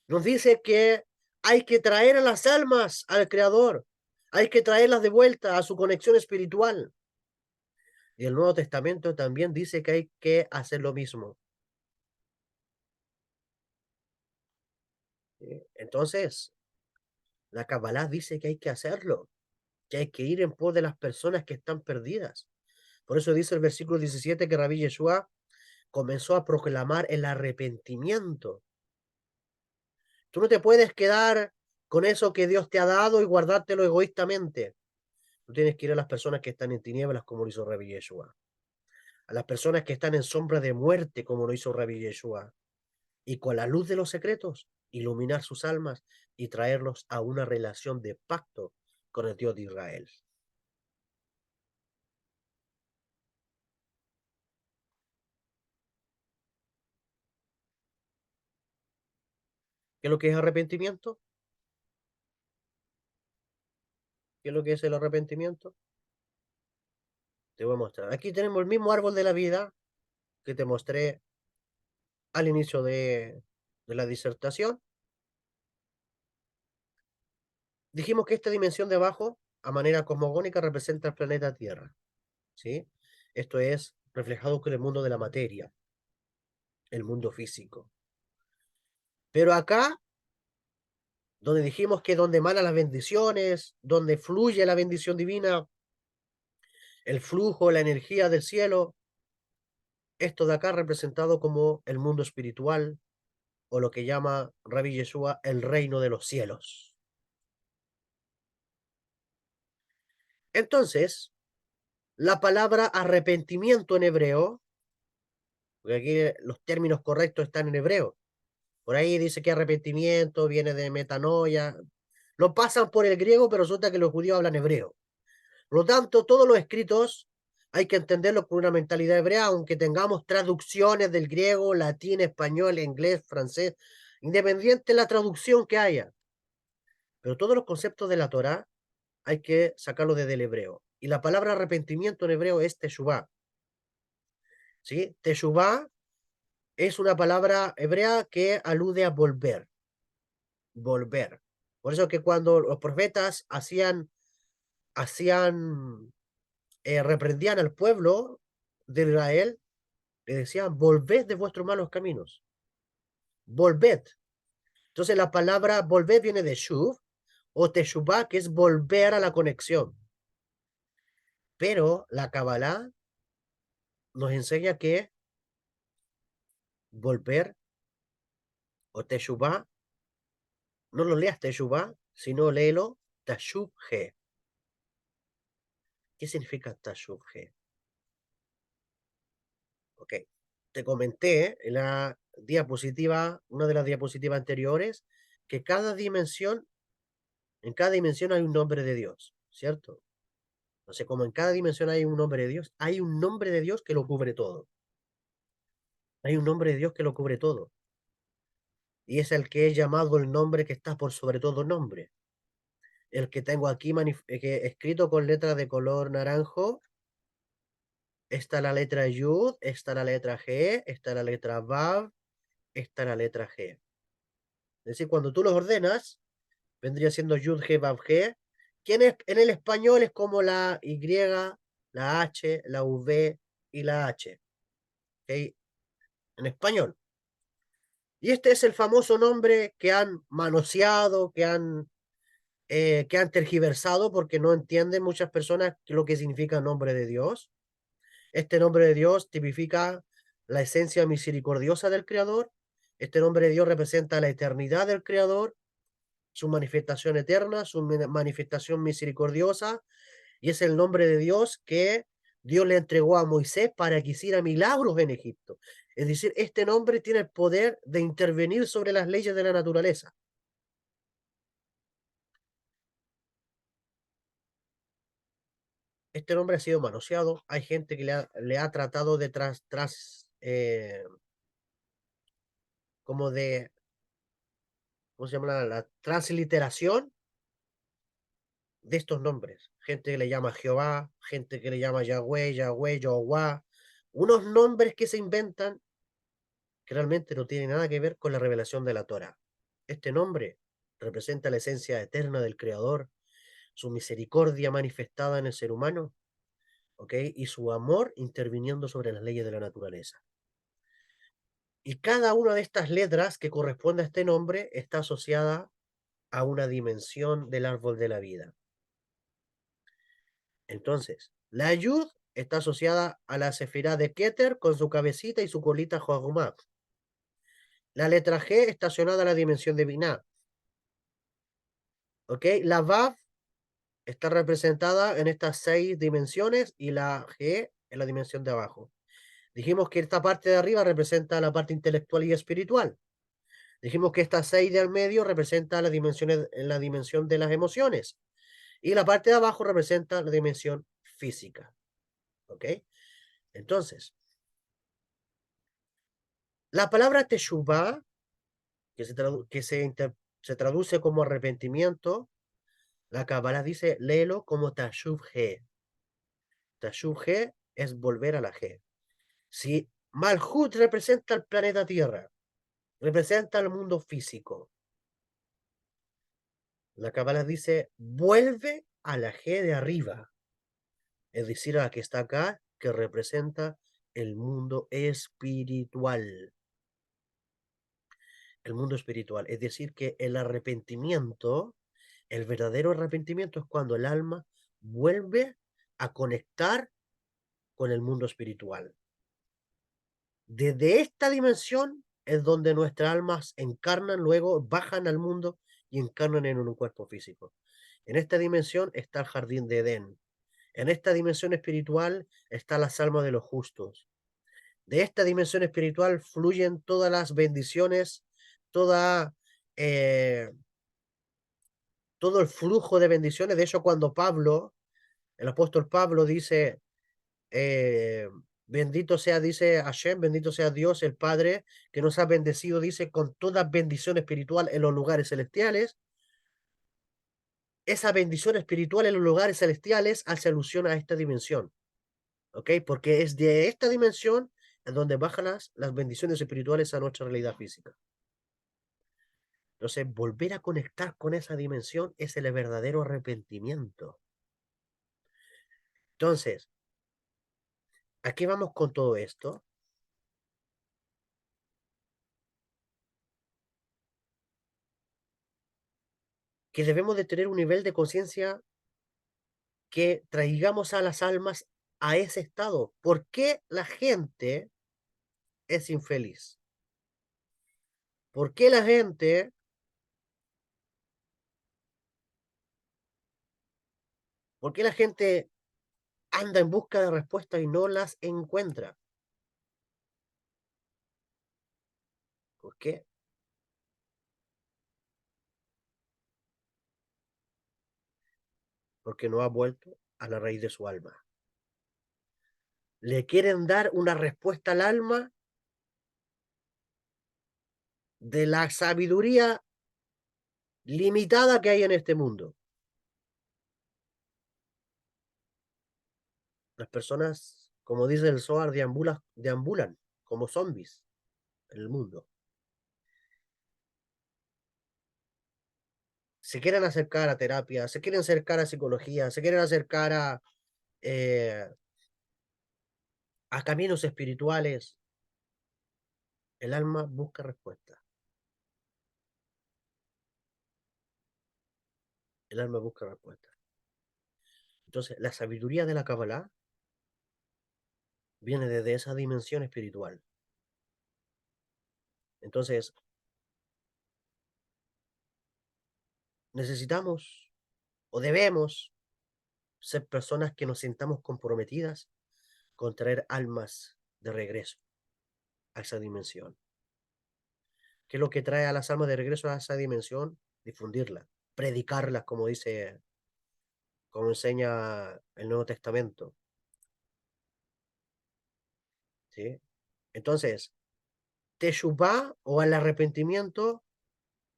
nos dice que hay que traer a las almas al Creador, hay que traerlas de vuelta a su conexión espiritual. Y el Nuevo Testamento también dice que hay que hacer lo mismo. Entonces, la Kabbalah dice que hay que hacerlo, que hay que ir en pos de las personas que están perdidas. Por eso dice el versículo 17 que Rabbi Yeshua comenzó a proclamar el arrepentimiento. Tú no te puedes quedar con eso que Dios te ha dado y guardártelo egoístamente. Tú tienes que ir a las personas que están en tinieblas, como lo hizo Rabbi Yeshua. A las personas que están en sombra de muerte, como lo hizo Rabbi Yeshua. Y con la luz de los secretos, iluminar sus almas y traerlos a una relación de pacto con el Dios de Israel. ¿Qué es lo que es arrepentimiento? ¿Qué es lo que es el arrepentimiento? Te voy a mostrar. Aquí tenemos el mismo árbol de la vida que te mostré al inicio de la disertación. Dijimos que esta dimensión de abajo, a manera cosmogónica, representa el planeta Tierra, ¿sí? Esto es reflejado con el mundo de la materia, el mundo físico. Pero acá, donde dijimos que donde emanan las bendiciones, donde fluye la bendición divina, el flujo, la energía del cielo, esto de acá representado como el mundo espiritual, o lo que llama Rabbi Yeshua el reino de los cielos. Entonces, la palabra arrepentimiento en hebreo, porque aquí los términos correctos están en hebreo, por ahí dice que arrepentimiento viene de metanoia, lo pasan por el griego, pero resulta que los judíos hablan hebreo. Por lo tanto, todos los escritos hay que entenderlos con una mentalidad hebrea, aunque tengamos traducciones del griego, latín, español, inglés, francés, independiente de la traducción que haya. Pero todos los conceptos de la Torá hay que sacarlo desde el hebreo. Y la palabra arrepentimiento en hebreo es teshuvah. ¿Sí? Teshuvah es una palabra hebrea que alude a volver, volver. Por eso que cuando los profetas reprendían al pueblo de Israel, le decían, volved de vuestros malos caminos, volved. Entonces la palabra volver viene de shuv o teshuvah, que es volver a la conexión. Pero la Kabbalah nos enseña que volver o teshuvah, no lo leas teshuvah, sino léelo tashubhe. ¿Qué significa tashubhe? Ok, te comenté en la diapositiva, una de las diapositivas anteriores, que en cada dimensión hay un nombre de Dios, ¿cierto? No sé, como en cada dimensión hay un nombre de Dios, hay un nombre de Dios que lo cubre todo. Hay un nombre de Dios que lo cubre todo. Y es el que es llamado el nombre que está por sobre todo nombre. El que tengo aquí que escrito con letras de color naranjo. Está la letra Yud, está la letra G, está la letra Vav, está la letra G. Es decir, cuando tú los ordenas, vendría siendo Yud, G, Vav, G. ¿Quién es, en el español es como la Y, la H, la V y la H. ¿Ok? En español. Y este es el famoso nombre que han manoseado, que han tergiversado porque no entienden muchas personas lo que significa el nombre de Dios. Este nombre de Dios tipifica la esencia misericordiosa del Creador. Este nombre de Dios representa la eternidad del Creador, su manifestación eterna, su manifestación misericordiosa, y es el nombre de Dios que Dios le entregó a Moisés para que hiciera milagros en Egipto. Es decir, este nombre tiene el poder de intervenir sobre las leyes de la naturaleza. Este nombre ha sido manoseado. Hay gente que le ha tratado de como de, ¿cómo se llama? La transliteración de estos nombres. Gente que le llama Jehová, gente que le llama Yahweh, Yahweh, Jehová. Unos nombres que se inventan que realmente no tienen nada que ver con la revelación de la Torah. Este nombre representa la esencia eterna del Creador, su misericordia manifestada en el ser humano, ¿ok? Y su amor interviniendo sobre las leyes de la naturaleza. Y cada una de estas letras que corresponde a este nombre está asociada a una dimensión del árbol de la vida. Entonces, la Yud está asociada a la Sefirá de Keter con su cabecita y su colita Joagumá. La letra G estacionada a la dimensión de Binah. ¿Ok? La Vav está representada en estas 6 dimensiones y la G en la dimensión de abajo. Dijimos que esta parte de arriba representa la parte intelectual y espiritual. Dijimos que esta 6 de al medio representa las dimensiones, la dimensión de las emociones. Y la parte de abajo representa la dimensión física. ¿Ok? Entonces, la palabra Teshuvah, se traduce como arrepentimiento, la Kabbalah dice, léelo como Tashuv He. Tashuv He es volver a la G. Si Malhut representa el planeta Tierra, representa el mundo físico, la Kabbalah dice, vuelve a la G de arriba, es decir, a la que está acá, que representa el mundo espiritual. El mundo espiritual. Es decir, que el arrepentimiento, el verdadero arrepentimiento es cuando el alma vuelve a conectar con el mundo espiritual. Desde esta dimensión es donde nuestras almas encarnan, luego bajan al mundo y encarnan en un cuerpo físico. En esta dimensión está el jardín de Edén. En esta dimensión espiritual está las almas de los justos. De esta dimensión espiritual fluyen todas las bendiciones, toda, eh, todo el flujo de bendiciones. De hecho, cuando el apóstol Pablo dice, eh, bendito sea, dice Hashem, bendito sea Dios, el Padre, que nos ha bendecido, dice, con toda bendición espiritual en los lugares celestiales. Esa bendición espiritual en los lugares celestiales hace alusión a esta dimensión, ¿ok? Porque es de esta dimensión en donde bajan las bendiciones espirituales a nuestra realidad física. Entonces, volver a conectar con esa dimensión es el verdadero arrepentimiento. Entonces, ¿a qué vamos con todo esto? Que debemos de tener un nivel de conciencia que traigamos a las almas a ese estado. ¿Por qué la gente es infeliz? ¿Por qué la gente, por qué la gente anda en busca de respuestas y no las encuentra? ¿Por qué? porque no ha vuelto a la raíz de su alma. Le quieren dar una respuesta al alma de la sabiduría limitada que hay en este mundo. Las personas, como dice el Zohar, deambulan como zombies en el mundo. Se quieren acercar a terapia, se quieren acercar a psicología, se quieren acercar eh, a caminos espirituales. El alma busca respuesta. El alma busca respuesta. Entonces, la sabiduría de la Kabbalah viene desde esa dimensión espiritual. Entonces, necesitamos o debemos ser personas que nos sintamos comprometidas con traer almas de regreso a esa dimensión. ¿Qué es lo que trae a las almas de regreso a esa dimensión? Difundirlas, predicarlas, como dice, como enseña el Nuevo Testamento. ¿Sí? Entonces, Teshuvá o al arrepentimiento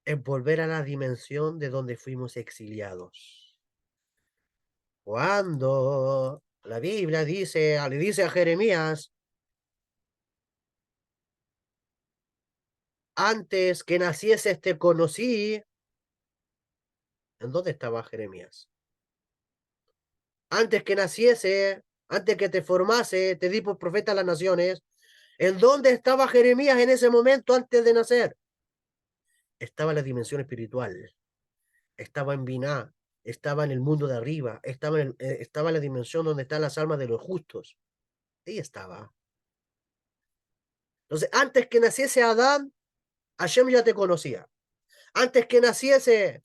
es volver a la dimensión de donde fuimos exiliados. Cuando la Biblia dice, le dice a Jeremías, antes que nacieses te conocí, ¿en dónde estaba Jeremías? Antes que naciese, antes que te formase, te di por profeta a las naciones. ¿En dónde estaba Jeremías en ese momento antes de nacer? Estaba en la dimensión espiritual, estaba en Biná, estaba en el mundo de arriba, estaba en la dimensión donde están las almas de los justos. Ahí estaba. Entonces, antes que naciese Adán, Hashem ya te conocía. Antes que naciese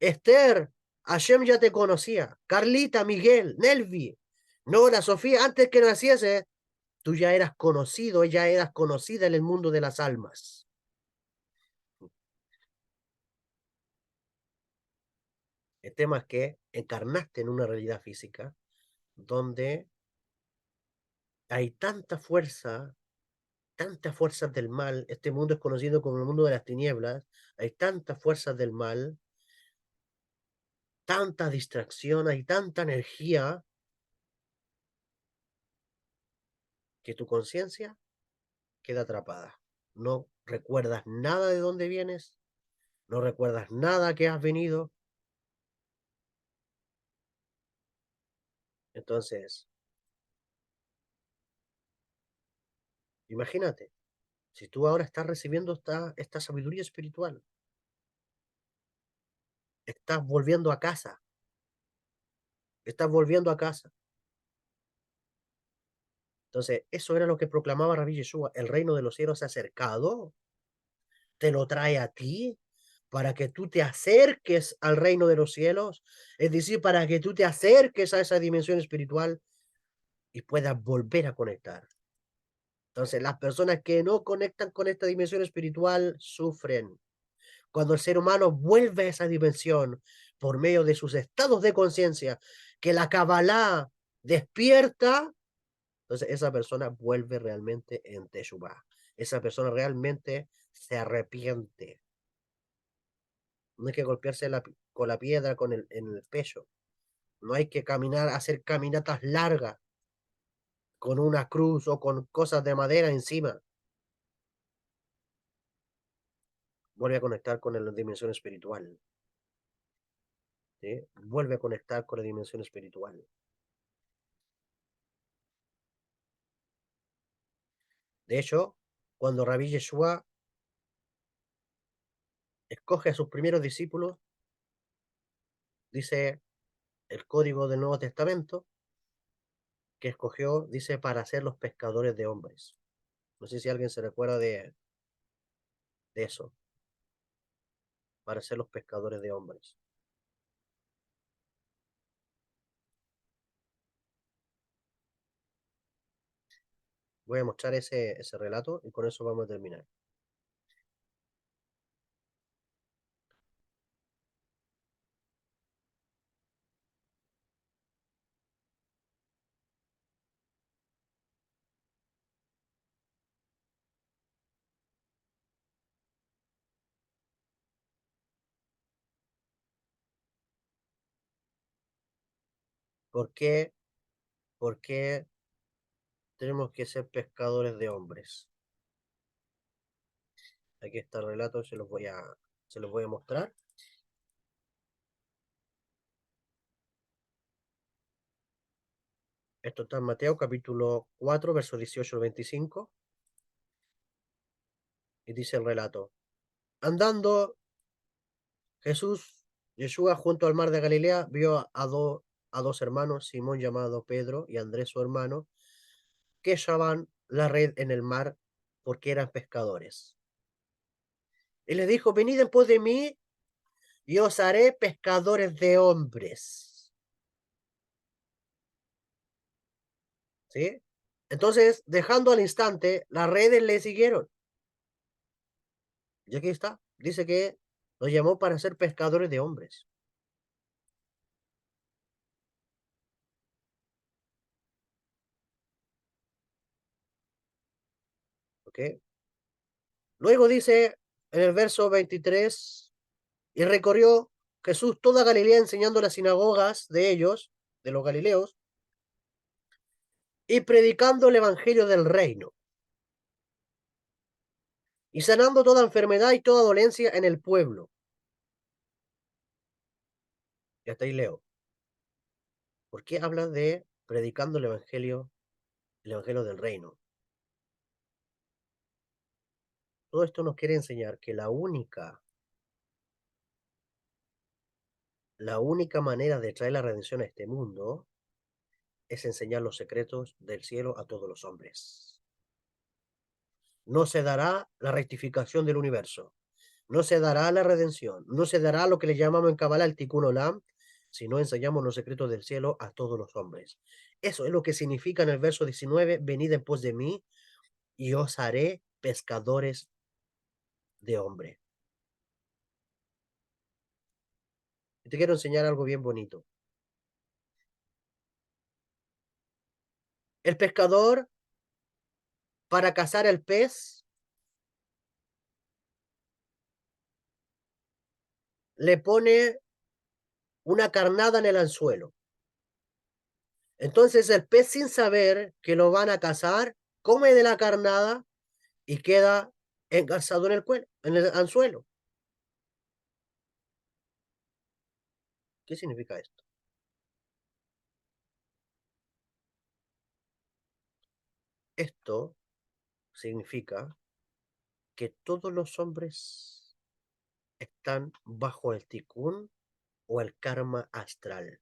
Esther, Hashem ya te conocía. Carlita, Miguel, Nelvi, Nora, Sofía, antes que naciese, tú ya eras conocido, ya eras conocida en el mundo de las almas. El tema es que encarnaste en una realidad física donde hay tantas fuerzas del mal, este mundo es conocido como el mundo de las tinieblas, hay tantas fuerzas del mal, tanta distracción, hay tanta energía que tu conciencia queda atrapada. No recuerdas nada de dónde vienes, no recuerdas nada que has venido. Entonces, imagínate, si tú ahora estás recibiendo esta sabiduría espiritual, estás volviendo a casa, estás volviendo a casa. Entonces, eso era lo que proclamaba Rabbi Yeshua, el reino de los cielos se ha acercado, te lo trae a ti para que tú te acerques al reino de los cielos, es decir, para que tú te acerques a esa dimensión espiritual y puedas volver a conectar. Entonces, las personas que no conectan con esta dimensión espiritual sufren. Cuando el ser humano vuelve a esa dimensión por medio de sus estados de conciencia, que la Kabbalah despierta, entonces esa persona vuelve realmente en Teshuvah. Esa persona realmente se arrepiente. No hay que golpearse con la piedra en el pecho. No hay que caminar, hacer caminatas largas con una cruz o con cosas de madera encima. Vuelve a conectar con la dimensión espiritual. ¿Sí? Vuelve a conectar con la dimensión espiritual. De hecho, cuando Rabbi Yeshua escoge a sus primeros discípulos, dice el código del Nuevo Testamento, que escogió, dice, para ser los pescadores de hombres. No sé si alguien se recuerda de eso, para ser los pescadores de hombres. Voy a mostrar ese relato y con eso vamos a terminar. ¿Por qué? ¿Por qué tenemos que ser pescadores de hombres? Aquí está el relato, se los voy a mostrar. Esto está en Mateo capítulo 4, versos 18 al 25, y dice el relato. Andando Jesús, Yeshua, junto al mar de Galilea, vio a dos hermanos, Simón llamado Pedro y Andrés su hermano, que echaban la red en el mar porque eran pescadores. Y les dijo, venid en pos de mí y os haré pescadores de hombres. ¿Sí? Entonces, dejando al instante, las redes le siguieron. Y aquí está. Dice que los llamó para ser pescadores de hombres. ¿Ok? Luego dice en el verso 23, y recorrió Jesús toda Galilea enseñando las sinagogas de ellos, de los galileos, y predicando el evangelio del reino, y sanando toda enfermedad y toda dolencia en el pueblo. Y hasta ahí leo. ¿Por qué habla de predicando el evangelio del reino? Todo esto nos quiere enseñar que la única manera de traer la redención a este mundo es enseñar los secretos del cielo a todos los hombres. No se dará la rectificación del universo, no se dará la redención, no se dará lo que le llamamos en Kabbalah el Tikkun Olam, si no enseñamos los secretos del cielo a todos los hombres. Eso es lo que significa en el verso 19, venid en pos de mí y os haré pescadores de hombre. Y te quiero enseñar algo bien bonito. El pescador, para cazar el pez, le pone una carnada en el anzuelo. Entonces el pez, sin saber que lo van a cazar, come de la carnada y queda engarzado en el anzuelo. ¿Qué significa esto? Esto significa que todos los hombres están bajo el tikkun o el karma astral.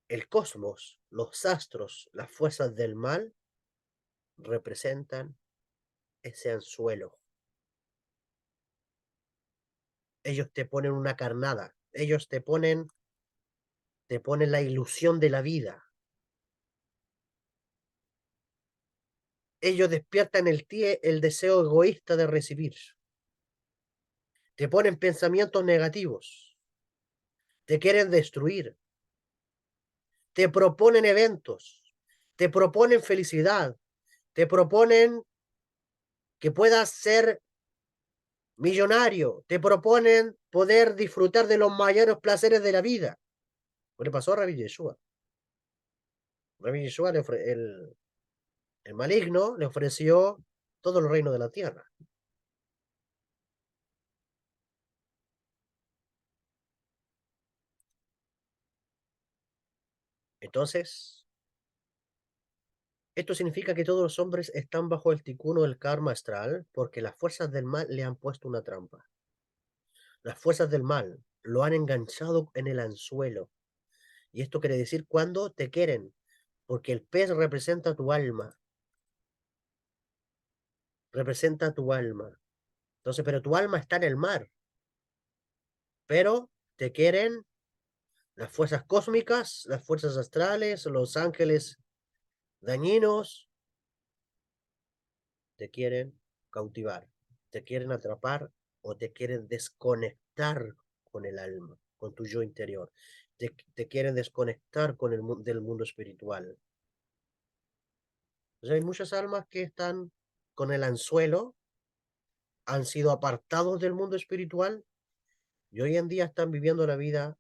El cosmos, los astros, las fuerzas del mal representan ese anzuelo. Ellos te ponen una carnada, ellos te ponen la ilusión de la vida. Ellos despiertan el deseo egoísta de recibir. Te ponen pensamientos negativos. Te quieren destruir. Te proponen eventos. Te proponen felicidad. Te proponen que puedas ser millonario. Te proponen poder disfrutar de los mayores placeres de la vida. ¿Qué le pasó a Rabbi Yeshua? Rabbi Yeshua, el maligno, le ofreció todo el reino de la tierra. Entonces, esto significa que todos los hombres están bajo el ticuno del karma astral porque las fuerzas del mal le han puesto una trampa. Las fuerzas del mal lo han enganchado en el anzuelo. Y esto quiere decir cuando te quieren, porque el pez representa tu alma. Entonces, pero tu alma está en el mar, pero te quieren las fuerzas cósmicas, las fuerzas astrales, los ángeles dañinos, te quieren cautivar, te quieren atrapar o te quieren desconectar con el alma, con tu yo interior. Te quieren desconectar del mundo espiritual. O sea, hay muchas almas que están con el anzuelo, han sido apartados del mundo espiritual y hoy en día están viviendo la vida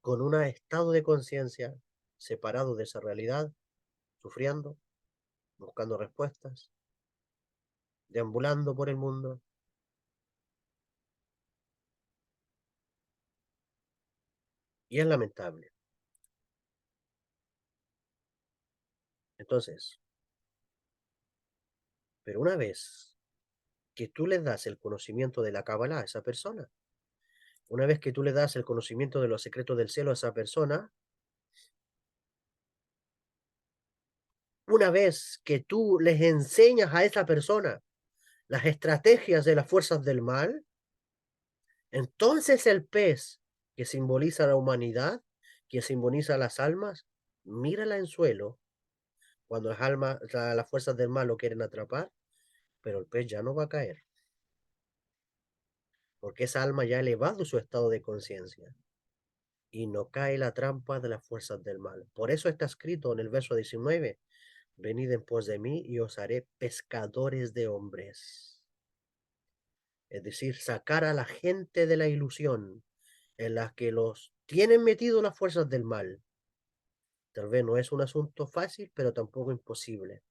con un estado de conciencia separado de esa realidad, sufriendo, buscando respuestas, deambulando por el mundo. Y es lamentable. Entonces, pero una vez que tú le das el conocimiento de la Kabbalah a esa persona, una vez que tú le das el conocimiento de los secretos del cielo a esa persona, una vez que tú les enseñas a esa persona las estrategias de las fuerzas del mal, entonces el pez que simboliza la humanidad, que simboliza las almas, mira el anzuelo cuando las almas, las fuerzas del mal lo quieren atrapar, pero el pez ya no va a caer, porque esa alma ya ha elevado su estado de conciencia y no cae la trampa de las fuerzas del mal. Por eso está escrito en el verso 19, venid en pos de mí y os haré pescadores de hombres. Es decir, sacar a la gente de la ilusión en la que los tienen metidos las fuerzas del mal. Tal vez no es un asunto fácil, pero tampoco imposible.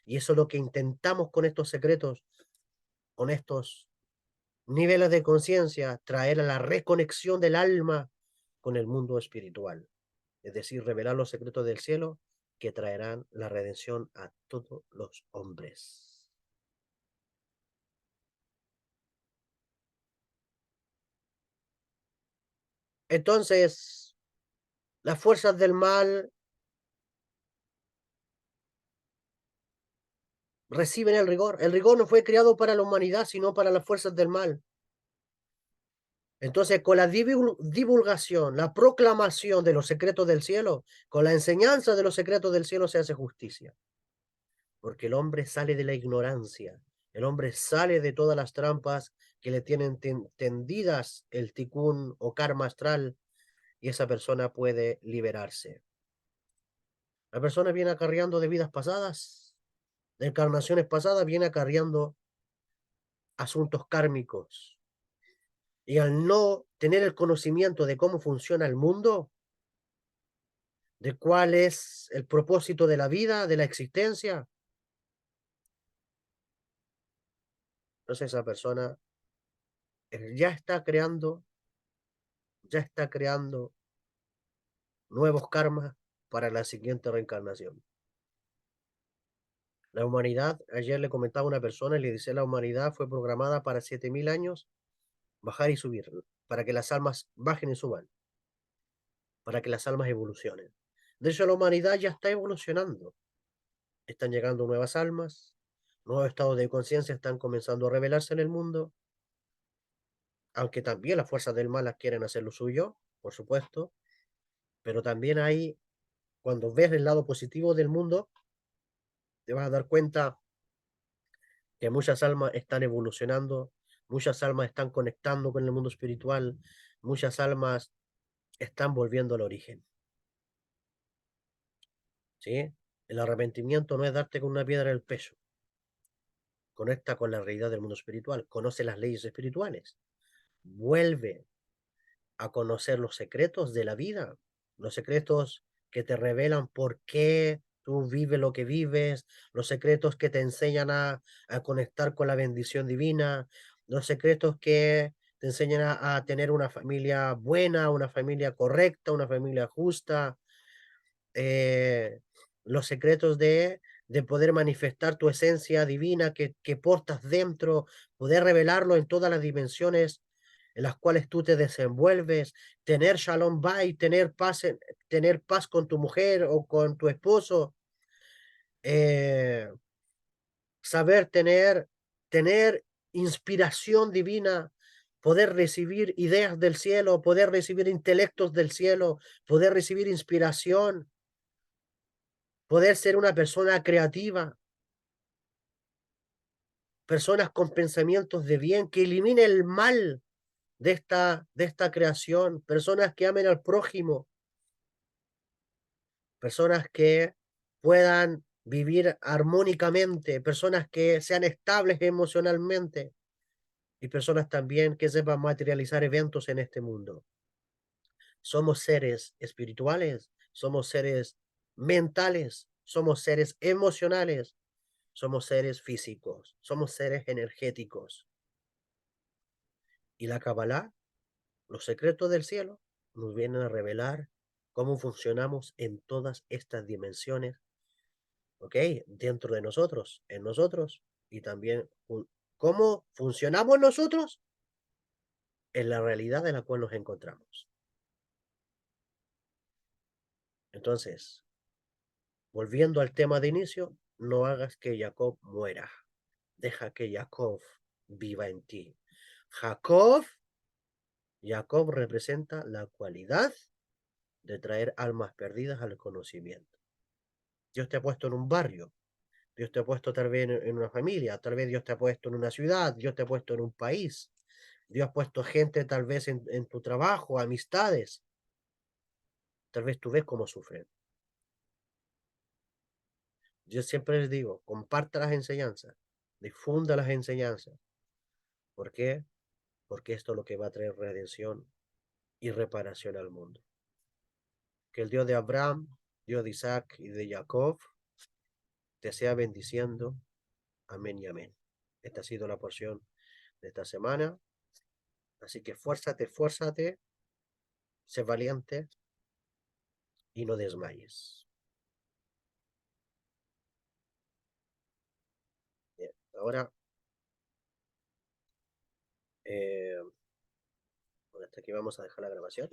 Y eso es lo que intentamos con estos secretos, con estos niveles de conciencia, traer a la reconexión del alma con el mundo espiritual. Es decir, revelar los secretos del cielo que traerán la redención a todos los hombres. Entonces, las fuerzas del mal reciben el rigor. El rigor no fue creado para la humanidad, sino para las fuerzas del mal. Entonces, con la divulgación, la proclamación de los secretos del cielo, con la enseñanza de los secretos del cielo se hace justicia. Porque el hombre sale de la ignorancia, el hombre sale de todas las trampas que le tienen tendidas el ticún o karma astral y esa persona puede liberarse. La persona viene acarreando de vidas pasadas, de encarnaciones pasadas, viene acarreando asuntos kármicos. Y al no tener el conocimiento de cómo funciona el mundo, de cuál es el propósito de la vida, de la existencia, entonces esa persona ya está creando nuevos karmas para la siguiente reencarnación. La humanidad, ayer le comentaba a una persona y le decía, la humanidad fue programada para 7000 años bajar y subir, para que las almas bajen y suban, para que las almas evolucionen. De hecho, la humanidad ya está evolucionando. Están llegando nuevas almas, nuevos estados de conciencia están comenzando a revelarse en el mundo, aunque también las fuerzas del mal quieren hacer lo suyo, por supuesto, pero también hay, cuando ves el lado positivo del mundo, te vas a dar cuenta que muchas almas están evolucionando, muchas almas están conectando con el mundo espiritual, muchas almas están volviendo al origen. ¿Sí? El arrepentimiento no es darte con una piedra en el pecho. Conecta con la realidad del mundo espiritual, conoce las leyes espirituales, vuelve a conocer los secretos de la vida, los secretos que te revelan por qué tú vives lo que vives, los secretos que te enseñan a conectar con la bendición divina, los secretos que te enseñan a tener una familia buena, una familia correcta, una familia justa, eh, los secretos de poder manifestar tu esencia divina que portas dentro, poder revelarlo en todas las dimensiones en las cuales tú te desenvuelves, tener shalom bay, tener paz con tu mujer o con tu esposo, eh, saber tener inspiración divina, poder recibir ideas del cielo, poder recibir intelectos del cielo, poder recibir inspiración, poder ser una persona creativa, personas con pensamientos de bien, que elimine el mal de esta creación, personas que amen al prójimo, personas que puedan vivir armónicamente, personas que sean estables emocionalmente y personas también que sepan materializar eventos en este mundo. Somos seres espirituales, somos seres mentales, somos seres emocionales, somos seres físicos, somos seres energéticos. Y la Kabbalah, los secretos del cielo, nos vienen a revelar cómo funcionamos en todas estas dimensiones, ¿ok? Dentro de nosotros, en nosotros, y también cómo funcionamos nosotros en la realidad en la cual nos encontramos. Entonces, volviendo al tema de inicio, no hagas que Jacob muera. Deja que Jacob viva en ti. Jacob, Jacob representa la cualidad de traer almas perdidas al conocimiento. Dios te ha puesto en un barrio, Dios te ha puesto tal vez en una familia, tal vez Dios te ha puesto en una ciudad, Dios te ha puesto en un país, Dios ha puesto gente tal vez en tu trabajo, amistades. Tal vez tú ves cómo sufren. Yo siempre les digo, comparta las enseñanzas, difunda las enseñanzas. ¿Por qué? Porque esto es lo que va a traer redención y reparación al mundo. Que el Dios de Abraham, Dios de Isaac y de Jacob te sea bendiciendo. Amén y amén. Esta ha sido la porción de esta semana. Así que fuérzate, sé valiente y no desmayes. Bien, ahora, hasta aquí vamos a dejar la grabación.